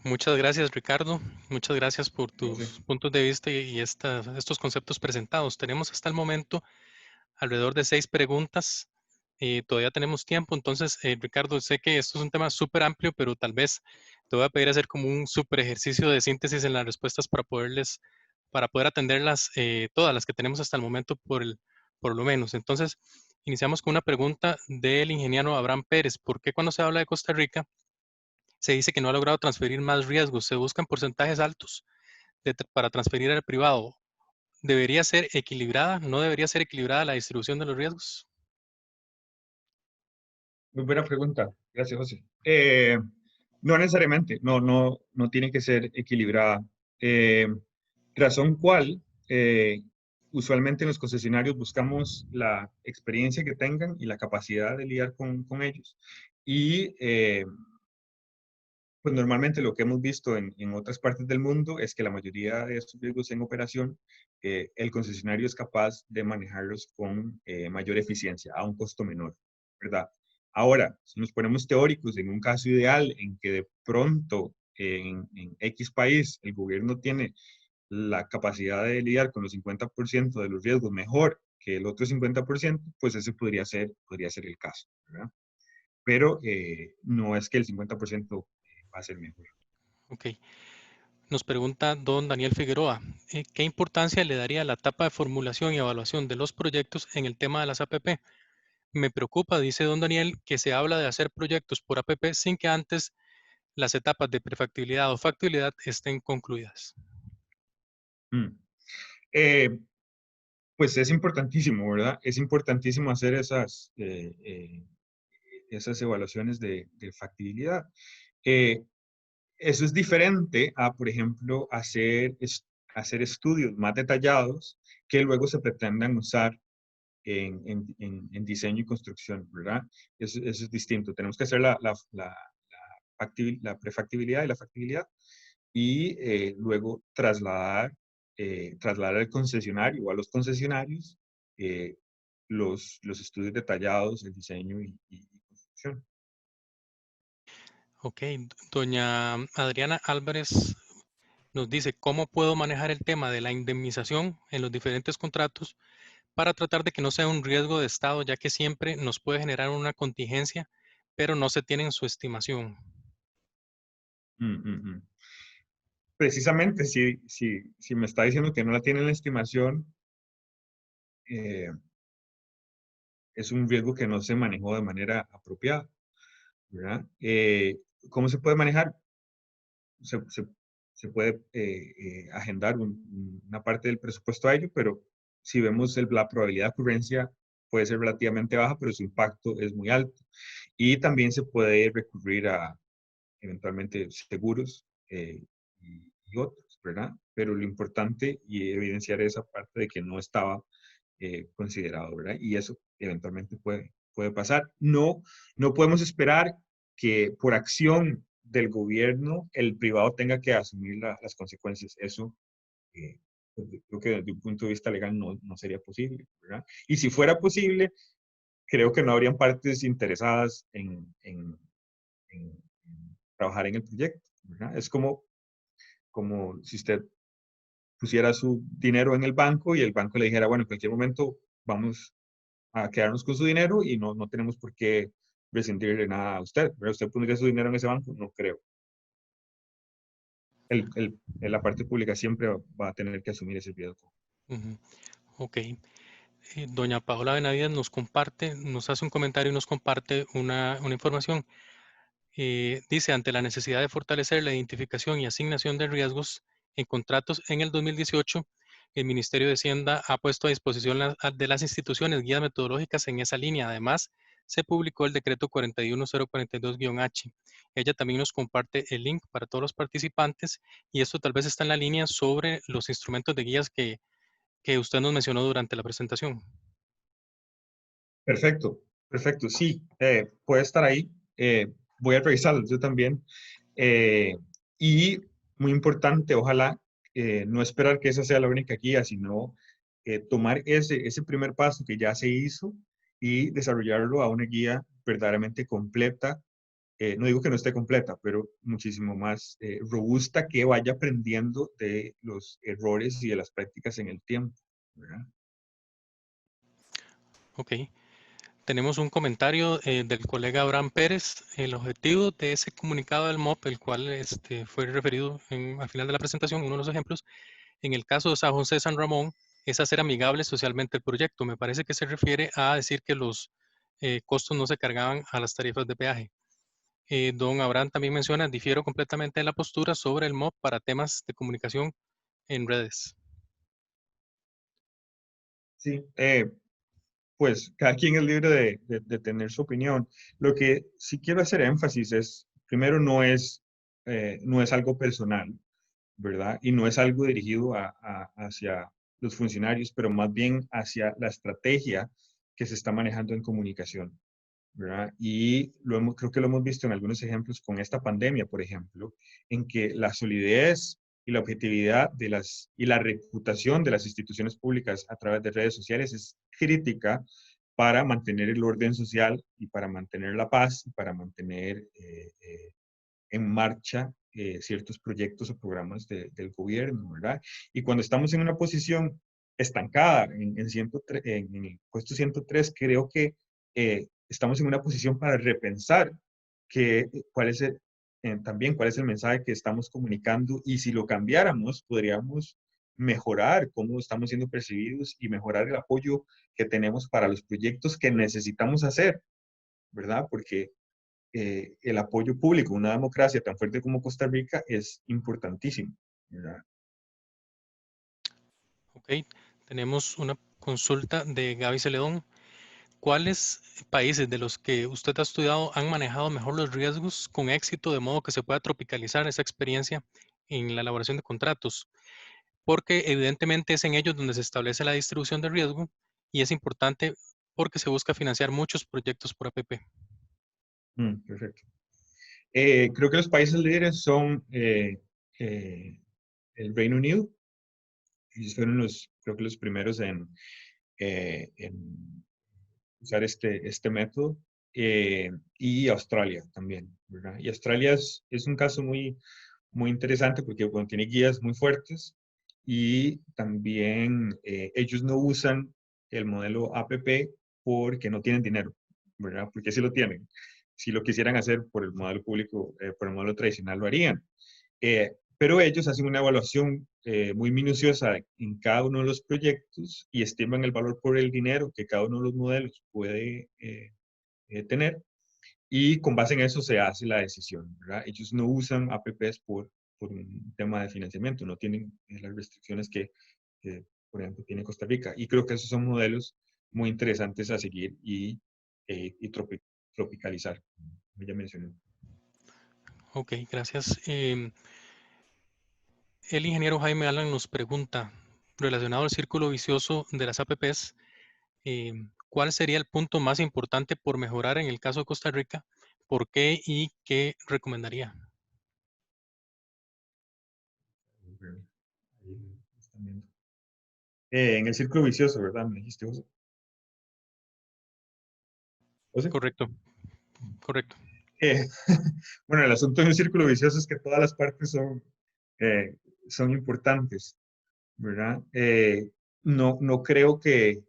Muchas gracias, Ricardo. Muchas gracias por tus Gracias. puntos de vista y estos conceptos presentados. Tenemos hasta el momento alrededor de 6 preguntas. Todavía tenemos tiempo, entonces, Ricardo, sé que esto es un tema súper amplio, pero tal vez te voy a pedir hacer como un súper ejercicio de síntesis en las respuestas para poder atenderlas, todas las que tenemos hasta el momento por lo menos. Entonces, iniciamos con una pregunta del ingeniero Abraham Pérez. ¿Por qué cuando se habla de Costa Rica se dice que no ha logrado transferir más riesgos? Se buscan porcentajes altos para transferir al privado. ¿Debería ser equilibrada? ¿No debería ser equilibrada la distribución de los riesgos? Muy buena pregunta. Gracias, José. No necesariamente, no tiene que ser equilibrada. Razón cual, usualmente en los concesionarios buscamos la experiencia que tengan y la capacidad de lidiar con ellos. Y pues normalmente lo que hemos visto en otras partes del mundo es que la mayoría de estos riesgos en operación, el concesionario es capaz de manejarlos con mayor eficiencia, a un costo menor, ¿verdad? Ahora, si nos ponemos teóricos en un caso ideal en que de pronto en X país el gobierno tiene la capacidad de lidiar con los 50% de los riesgos mejor que el otro 50%, pues ese podría ser el caso, ¿verdad? Pero no es que el 50% va a ser mejor. Ok. Nos pregunta don Daniel Figueroa, ¿qué importancia le daría la etapa de formulación y evaluación de los proyectos en el tema de las APP? Me preocupa, dice don Daniel, que se habla de hacer proyectos por APP sin que antes las etapas de prefactibilidad o factibilidad estén concluidas. Mm. Pues es importantísimo, ¿verdad? Es importantísimo hacer esas evaluaciones de factibilidad. Eso es diferente a, por ejemplo, hacer estudios más detallados que luego se pretendan usar en diseño y construcción, ¿verdad? Eso es distinto. Tenemos que hacer la prefactibilidad y la factibilidad y luego trasladar al concesionario o a los concesionarios eh, los estudios detallados, el diseño y construcción. Ok, doña Adriana Álvarez nos dice, ¿cómo puedo manejar el tema de la indemnización en los diferentes contratos para tratar de que no sea un riesgo de Estado, ya que siempre nos puede generar una contingencia, pero no se tiene en su estimación? Mm, mm, mm. Precisamente, si me está diciendo que no la tiene en la estimación, eh, es un riesgo que no se manejó de manera apropiada, ¿verdad? ¿Cómo se puede manejar? Se, se- Se puede agendar una parte del presupuesto a ello, pero si vemos la probabilidad de ocurrencia puede ser relativamente baja, pero su impacto es muy alto. Y también se puede recurrir a eventualmente seguros y otros, ¿verdad? Pero lo importante y evidenciar esa parte de que no estaba considerado, ¿verdad? Y eso eventualmente puede pasar. No podemos esperar que por acción del gobierno el privado tenga que asumir las consecuencias. Eso pues, creo que desde un punto de vista legal no sería posible, ¿verdad? Y si fuera posible, creo que no habrían partes interesadas en trabajar en el proyecto, ¿verdad? Es como si usted pusiera su dinero en el banco y el banco le dijera, bueno, en cualquier momento vamos a quedarnos con su dinero y no tenemos por qué rescindirle nada a usted. ¿Verdad? ¿Usted pondría su dinero en ese banco? No creo. La parte pública siempre va a tener que asumir ese riesgo. Ujú. Ok. Doña Paola Benavides nos hace un comentario y nos comparte una información. Dice, ante la necesidad de fortalecer la identificación y asignación de riesgos en contratos en el 2018, el Ministerio de Hacienda ha puesto a disposición de las instituciones guías metodológicas en esa línea. Además, se publicó el decreto 41042-H. Ella también nos comparte el link para todos los participantes y esto tal vez está en la línea sobre los instrumentos de guías que usted nos mencionó durante la presentación. Perfecto, perfecto. Sí, puede estar ahí. Voy a revisarlo yo también. Eh, y muy importante, ojalá no esperar que esa sea la única guía, sino tomar ese primer paso que ya se hizo y desarrollarlo a una guía verdaderamente completa. No digo que no esté completa, pero muchísimo más robusta, que vaya aprendiendo de los errores y de las prácticas en el tiempo, ¿verdad? Ok. Tenemos un comentario del colega Abraham Pérez. El objetivo de ese comunicado del MOP, el cual fue referido al final de la presentación, uno de los ejemplos, en el caso de San José de San Ramón, es hacer amigable socialmente el proyecto. Me parece que se refiere a decir que los costos no se cargaban a las tarifas de peaje. Don Abraham también menciona, difiero completamente de la postura sobre el MOP para temas de comunicación en redes. Sí, pues cada quien es libre de tener su opinión. Lo que sí quiero hacer énfasis es, primero, no es algo personal, ¿verdad? Y no es algo dirigido hacia los funcionarios, pero más bien hacia la estrategia que se está manejando en comunicación, ¿verdad? Y creo que lo hemos visto en algunos ejemplos con esta pandemia, por ejemplo, en que la solidez y la objetividad y la reputación de las instituciones públicas a través de redes sociales es crítica para mantener el orden social y para mantener la paz y para mantener en marcha ciertos proyectos o programas del gobierno, ¿verdad? Y cuando estamos en una posición estancada en el puesto 103, creo que estamos en una posición para repensar también cuál es el mensaje que estamos comunicando y si lo cambiáramos, podríamos mejorar cómo estamos siendo percibidos y mejorar el apoyo que tenemos para los proyectos que necesitamos hacer, ¿verdad? Porque el apoyo público, una democracia tan fuerte como Costa Rica, es importantísimo, ¿verdad? Ok, tenemos una consulta de Gaby Celedón. ¿Cuáles países de los que usted ha estudiado han manejado mejor los riesgos con éxito de modo que se pueda tropicalizar esa experiencia en la elaboración de contratos? Porque evidentemente es en ellos donde se establece la distribución de riesgo y es importante porque se busca financiar muchos proyectos por APP. Perfecto. Creo que los países líderes son el Reino Unido. Ellos fueron creo que los primeros en usar este método. Y Australia también, ¿verdad? Y Australia es un caso muy interesante porque bueno, tiene guías muy fuertes y también ellos no usan el modelo APP porque no tienen dinero, ¿verdad? Porque sí lo tienen. Si lo quisieran hacer por el modelo público, por el modelo tradicional, lo harían. Pero ellos hacen una evaluación muy minuciosa en cada uno de los proyectos y estiman el valor por el dinero que cada uno de los modelos puede tener y con base en eso se hace la decisión, ¿verdad? Ellos no usan APPs por un tema de financiamiento, no tienen las restricciones que, por ejemplo, tiene Costa Rica. Y creo que esos son modelos muy interesantes a seguir y tropicalizar, como ya mencioné. Ok, gracias. El ingeniero Jaime Alan nos pregunta, relacionado al círculo vicioso de las APPs, ¿cuál sería el punto más importante por mejorar en el caso de Costa Rica? ¿Por qué y qué recomendaría? Ahí están viendo. En el círculo vicioso, ¿verdad? Me dijiste, José. ¿José? Correcto, correcto. Eh, bueno, el asunto del círculo vicioso es que todas las partes eh, son importantes, ¿verdad? No creo que,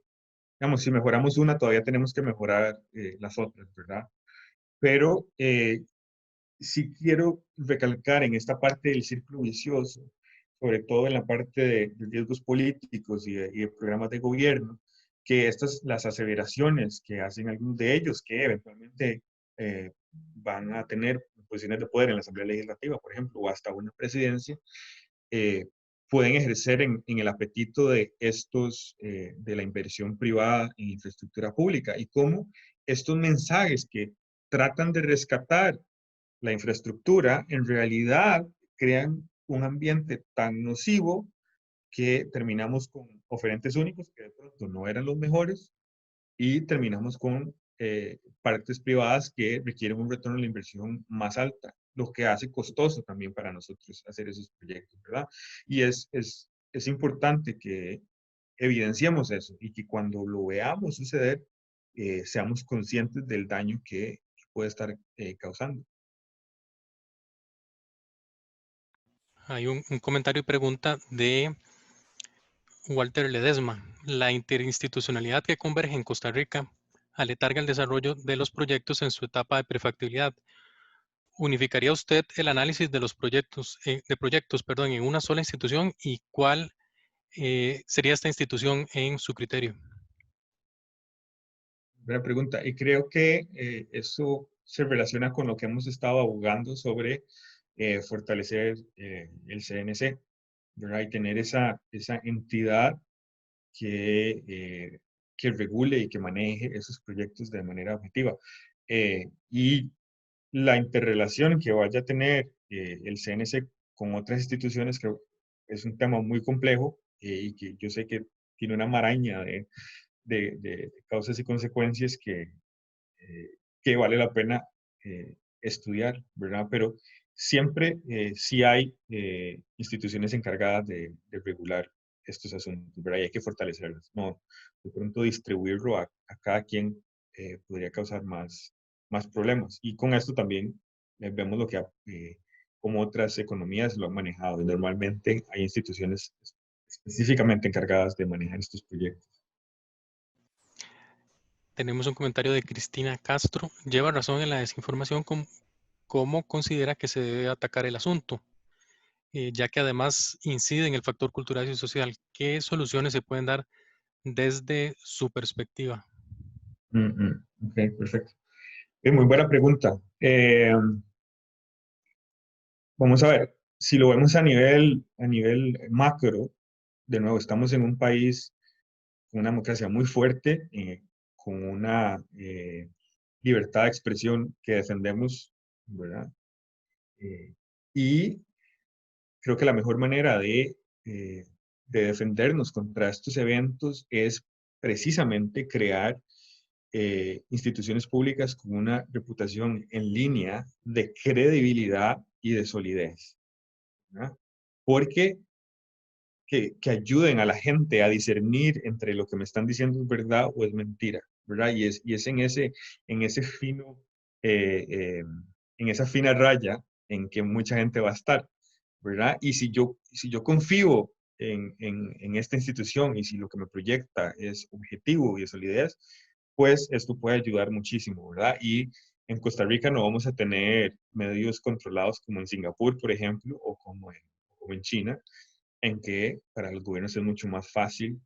digamos, si mejoramos una, todavía tenemos que mejorar las otras, ¿verdad? Pero sí quiero recalcar en esta parte del círculo vicioso, sobre todo en la parte de riesgos políticos y de programas de gobierno, que las aseveraciones que hacen algunos de ellos, que eventualmente van a tener posiciones de poder en la Asamblea Legislativa, por ejemplo, o hasta una presidencia, eh, pueden ejercer en el apetito de de la inversión privada en infraestructura pública y cómo estos mensajes que tratan de rescatar la infraestructura en realidad crean un ambiente tan nocivo que terminamos con oferentes únicos que de pronto no eran los mejores y terminamos con partes privadas que requieren un retorno de la inversión más alta, lo que hace costoso también para nosotros hacer esos proyectos, ¿verdad? Y es importante que evidenciemos eso y que cuando lo veamos suceder, seamos conscientes del daño que puede estar causando. Hay un comentario y pregunta de Walter Ledesma. La interinstitucionalidad que converge en Costa Rica aletarga el desarrollo de los proyectos en su etapa de prefactibilidad. ¿Unificaría usted el análisis de los proyectos, perdón, en una sola institución y cuál sería esta institución en su criterio? Buena pregunta. Y creo que eso se relaciona con lo que hemos estado abogando sobre fortalecer el CNC, ¿verdad? Y tener esa entidad que, que regule y que maneje esos proyectos de manera objetiva. Y la interrelación que vaya a tener el CNC con otras instituciones, creo que es un tema muy complejo y que yo sé que tiene una maraña de causas y consecuencias que vale la pena estudiar, ¿verdad? Pero siempre sí hay instituciones encargadas de regular estos asuntos, ¿verdad? Y hay que fortalecerlas, no de pronto distribuirlo a cada quien podría causar más problemas. Y con esto también vemos lo que como otras economías lo han manejado. Y normalmente hay instituciones específicamente encargadas de manejar estos proyectos. Tenemos un comentario de Cristina Castro. Lleva razón en la desinformación. ¿Cómo considera que se debe atacar el asunto? Ya que además incide en el factor cultural y social. ¿Qué soluciones se pueden dar desde su perspectiva? Ok, perfecto. Muy buena pregunta. Vamos a ver, si lo vemos a nivel macro, de nuevo, estamos en un país con una democracia muy fuerte, con una libertad de expresión que defendemos, ¿verdad? Y creo que la mejor manera de defendernos contra estos eventos es precisamente crear instituciones públicas con una reputación en línea de credibilidad y de solidez, ¿verdad? Porque que ayuden a la gente a discernir entre lo que me están diciendo es verdad o es mentira, ¿verdad? Y es en ese fino, eh, eh, en esa fina raya en que mucha gente va a estar, ¿verdad? Y si yo confío en esta institución y si lo que me proyecta es objetivo y de solidez, pues esto puede ayudar muchísimo, ¿verdad? Y en Costa Rica no vamos a tener medios controlados como en Singapur, por ejemplo, o como en China, en que para los gobiernos es mucho más fácil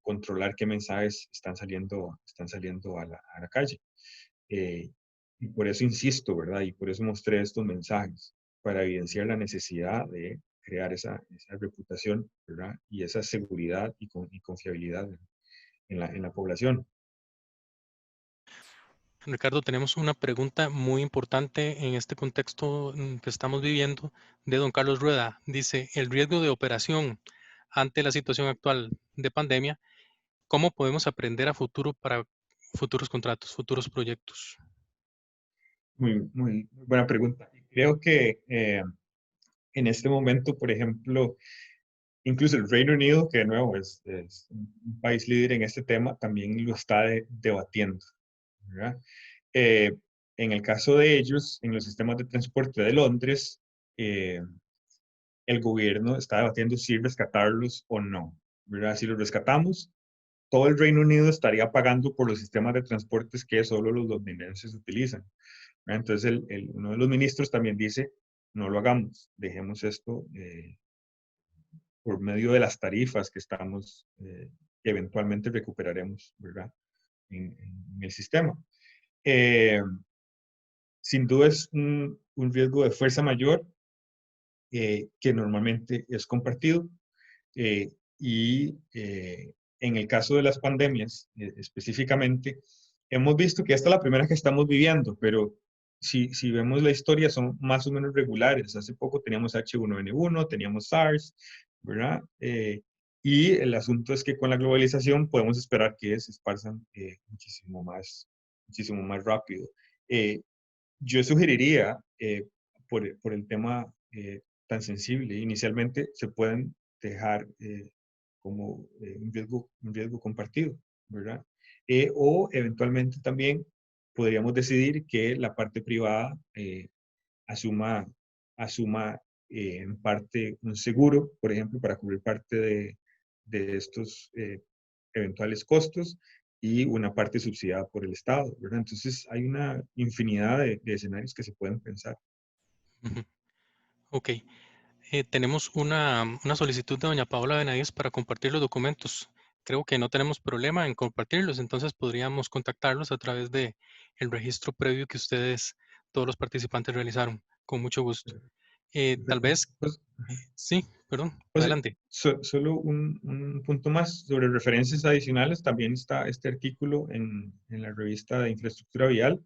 controlar qué mensajes están saliendo a la calle. Eh, y por eso insisto, ¿verdad? Y por eso mostré estos mensajes, para evidenciar la necesidad de crear esa reputación, ¿verdad? Y esa seguridad y confiabilidad en la población. Ricardo, tenemos una pregunta muy importante en este contexto que estamos viviendo de don Carlos Rueda. Dice, el riesgo de operación ante la situación actual de pandemia, ¿cómo podemos aprender a futuro para futuros contratos, futuros proyectos? Muy buena pregunta. Creo que en este momento, por ejemplo, incluso el Reino Unido, que de nuevo es un país líder en este tema, también lo está debatiendo, ¿verdad? En el caso de ellos, en los sistemas de transporte de Londres, el gobierno está debatiendo si rescatarlos o no, ¿verdad? Si los rescatamos, todo el Reino Unido estaría pagando por los sistemas de transportes que solo los londinenses utilizan, ¿verdad? Entonces, uno de los ministros también dice, no lo hagamos, dejemos esto por medio de las tarifas que estamos, que eventualmente recuperaremos, ¿verdad? En el sistema. Sin duda es un riesgo de fuerza mayor que normalmente es compartido y en el caso de las pandemias específicamente, hemos visto que esta es la primera que estamos viviendo, pero si vemos la historia son más o menos regulares. Hace poco teníamos H1N1, teníamos SARS, ¿verdad? Y el asunto es que con la globalización podemos esperar que se esparzan muchísimo más rápido. Yo sugeriría, por el tema tan sensible, inicialmente se pueden dejar como un riesgo compartido, ¿verdad? O eventualmente también podríamos decidir que la parte privada asuma en parte un seguro, por ejemplo, para cubrir parte de estos eventuales costos y una parte subsidiada por el Estado, ¿verdad? Entonces hay una infinidad de escenarios que se pueden pensar. Ujú. Ok. Tenemos una solicitud de doña Paola Benavides para compartir los documentos. Creo que no tenemos problema en compartirlos, entonces podríamos contactarlos a través de el registro previo que ustedes, todos los participantes, realizaron. Con mucho gusto. Tal Perfecto. vez, Pues, sí, perdón, pues, adelante. solo un punto más sobre referencias adicionales. También está este artículo en la revista de Infraestructura Vial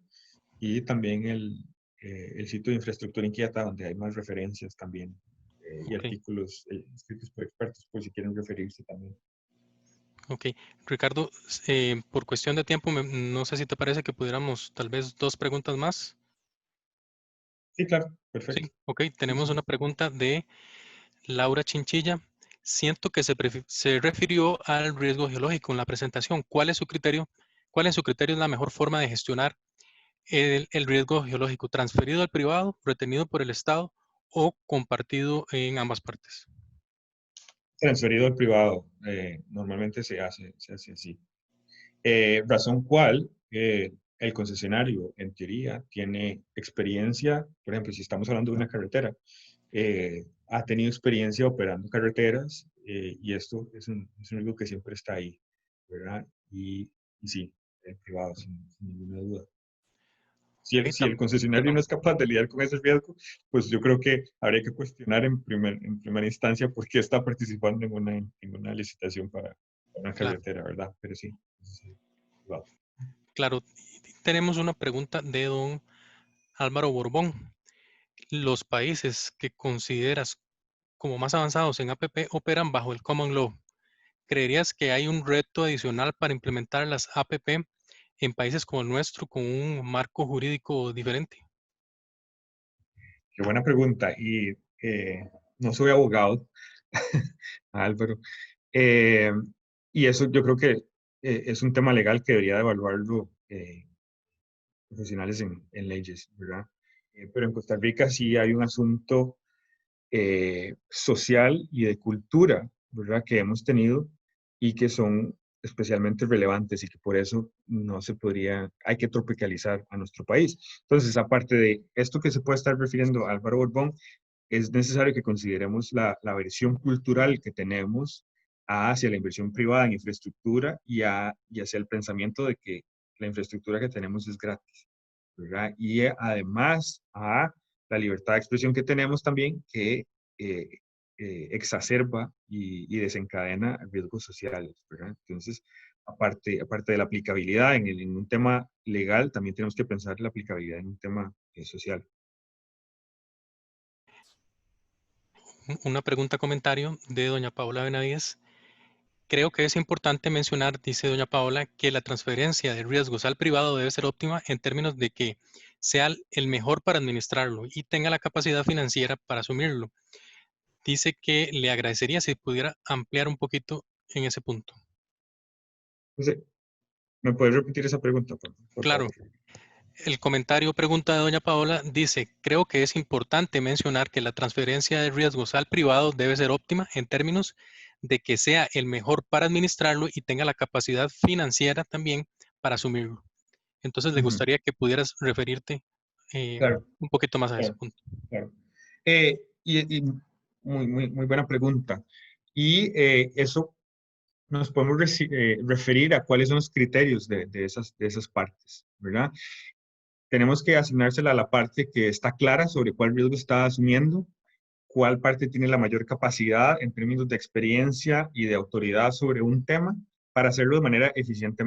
y también el sitio de Infraestructura Inquieta, donde hay más referencias también y Ok, artículos escritos por expertos, por si quieren referirse también. ok. Ricardo, por cuestión de tiempo, no sé si te parece que pudiéramos tal vez 2 preguntas más. Sí, claro, Sí, perfecto. ok. Sí, Tenemos sí. una pregunta de Laura Chinchilla. Siento que se refirió al riesgo geológico en la presentación. ¿Cuál es su criterio? ¿Cuál en su criterio es la mejor forma de gestionar el riesgo geológico? ¿Transferido al privado, retenido por el Estado o compartido en ambas partes? Transferido al privado, normalmente se hace así. Razón cual el concesionario, en teoría, tiene experiencia, por ejemplo, si estamos hablando de una carretera, ha tenido experiencia operando carreteras y esto es un riesgo que siempre está ahí, ¿verdad? Y sí, el privado, sin ninguna duda. Si Ok, el, si el concesionario perdón, no es capaz de lidiar con ese riesgo, pues yo creo que habría que cuestionar en primera instancia por qué está participando en una licitación para una claro, carretera, ¿verdad? Pero sí, sí, privado. claro. Tenemos una pregunta de don Álvaro Borbón. Los países que consideras como más avanzados en APP operan bajo el Common Law. ¿Creerías que hay un reto adicional para implementar las APP en países como el nuestro con un marco jurídico diferente? Qué buena pregunta. Y no soy abogado, Álvaro. Eh, y eso yo creo que es un tema legal que debería de evaluarlo profesionales en leyes, ¿verdad? Pero en Costa Rica sí hay un asunto social y de cultura, ¿verdad? Que hemos tenido y que son especialmente relevantes y que por eso no se podría, hay que tropicalizar a nuestro país. Entonces, aparte de esto que se puede estar refiriendo a Álvaro Borbón, es necesario que consideremos la versión cultural que tenemos hacia la inversión privada en infraestructura y hacia el pensamiento de que la infraestructura que tenemos es gratis, ¿verdad? Y además a la libertad de expresión que tenemos también que eh, exacerba y desencadena riesgos sociales, ¿verdad? Entonces, aparte de la aplicabilidad en un tema legal, también tenemos que pensar la aplicabilidad en un tema social. Una pregunta comentario de doña Paola Benavides. Creo que es importante mencionar, dice doña Paola, que la transferencia de riesgos al privado debe ser óptima en términos de que sea el mejor para administrarlo y tenga la capacidad financiera para asumirlo. dice que le agradecería si pudiera ampliar un poquito en ese punto. Entonces, ¿me puedes repetir esa pregunta, por Claro. favor? El comentario pregunta de doña Paola dice, creo que es importante mencionar que la transferencia de riesgos al privado debe ser óptima en términos de que sea el mejor para administrarlo y tenga la capacidad financiera también para asumirlo. Entonces, le Ujú. gustaría que pudieras referirte Claro, un poquito más a ese claro, punto. claro. Y muy buena pregunta. Y eso nos podemos referir a cuáles son los criterios de esas partes, ¿verdad? Tenemos que asignársela a la parte que está clara sobre cuál riesgo está asumiendo, cuál parte tiene la mayor capacidad en términos de experiencia y de autoridad sobre un tema para hacerlo de manera eficiente,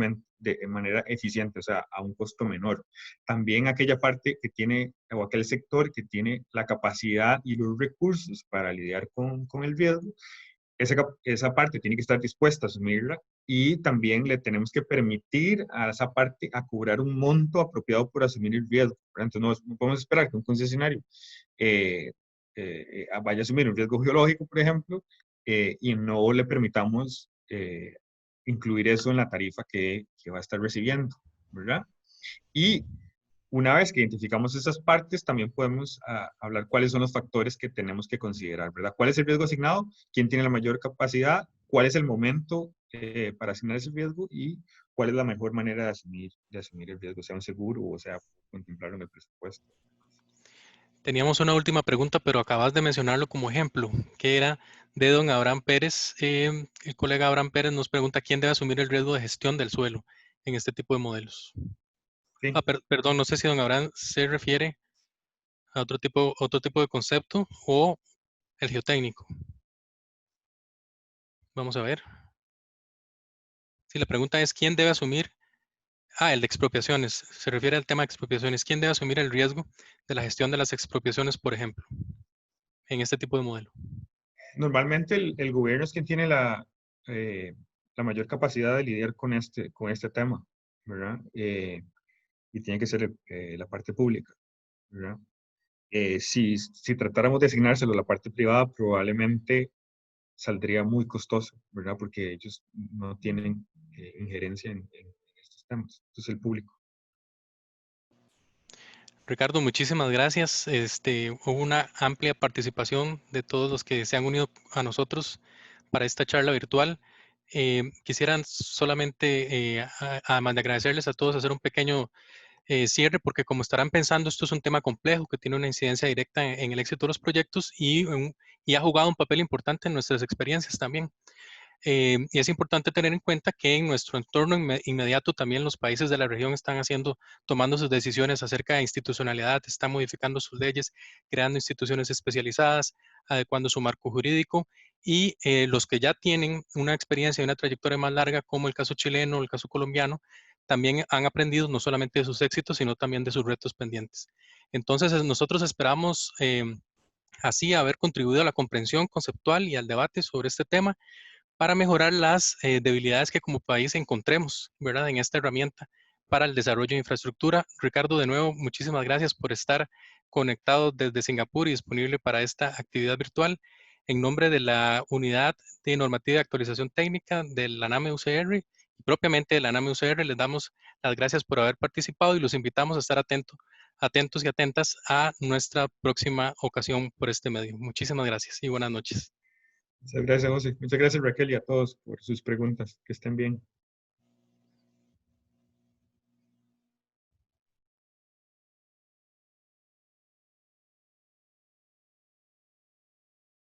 o sea, a un costo menor. También aquella parte que tiene, o aquel sector que tiene la capacidad y los recursos para lidiar con el riesgo, esa parte tiene que estar dispuesta a asumirla y también le tenemos que permitir a esa parte a cobrar un monto apropiado por asumir el riesgo. Entonces, no podemos esperar que un concesionario vaya a asumir un riesgo geológico, por ejemplo, y no le permitamos incluir eso en la tarifa que va a estar recibiendo, ¿verdad? Y una vez que identificamos esas partes, también podemos hablar cuáles son los factores que tenemos que considerar, ¿verdad? ¿Cuál es el riesgo asignado? ¿Quién tiene la mayor capacidad? ¿Cuál es el momento para asignar ese riesgo? ¿Y cuál es la mejor manera de asumir el riesgo, sea un seguro o sea contemplarlo en el presupuesto? Teníamos una última pregunta, pero acabas de mencionarlo como ejemplo, que era de don Abraham Pérez. El colega Abraham Pérez nos pregunta quién debe asumir el riesgo de gestión del suelo en este tipo de modelos. Sí. Perdón, no sé si don Abraham se refiere a otro tipo de concepto o el geotécnico. Vamos a ver. Si la pregunta es quién debe asumir, el de expropiaciones, se refiere al tema de expropiaciones. ¿Quién debe asumir el riesgo de la gestión de las expropiaciones, por ejemplo, en este tipo de modelo? Normalmente el gobierno es quien tiene la mayor capacidad de lidiar con este tema, ¿verdad? Y tiene que ser la parte pública, ¿verdad? Si tratáramos de asignárselo a la parte privada, probablemente saldría muy costoso, ¿verdad? Porque ellos no tienen injerencia en estos temas. Entonces, el público. Ricardo, muchísimas gracias. Hubo una amplia participación de todos los que se han unido a nosotros para esta charla virtual. Quisieran solamente, además de agradecerles a todos, hacer un pequeño cierre, porque como estarán pensando, esto es un tema complejo que tiene una incidencia directa en el éxito de los proyectos y ha jugado un papel importante en nuestras experiencias también. Y es importante tener en cuenta que en nuestro entorno inmediato también los países de la región están tomando sus decisiones acerca de institucionalidad, están modificando sus leyes, creando instituciones especializadas, adecuando su marco jurídico y los que ya tienen una experiencia y una trayectoria más larga, como el caso chileno o el caso colombiano, también han aprendido no solamente de sus éxitos, sino también de sus retos pendientes. Entonces, nosotros esperamos así haber contribuido a la comprensión conceptual y al debate sobre este tema para mejorar las debilidades que como país encontremos, ¿verdad? En esta herramienta para el desarrollo de infraestructura. Ricardo, de nuevo, muchísimas gracias por estar conectado desde Singapur y disponible para esta actividad virtual. En nombre de la Unidad de Normativa y Actualización Técnica de la NAME UCR y propiamente de la NAME UCR, les damos las gracias por haber participado y los invitamos a estar atentos y atentas a nuestra próxima ocasión por este medio. Muchísimas gracias y buenas noches. Muchas gracias, José. Muchas gracias, Raquel, y a todos por sus preguntas. Que estén bien.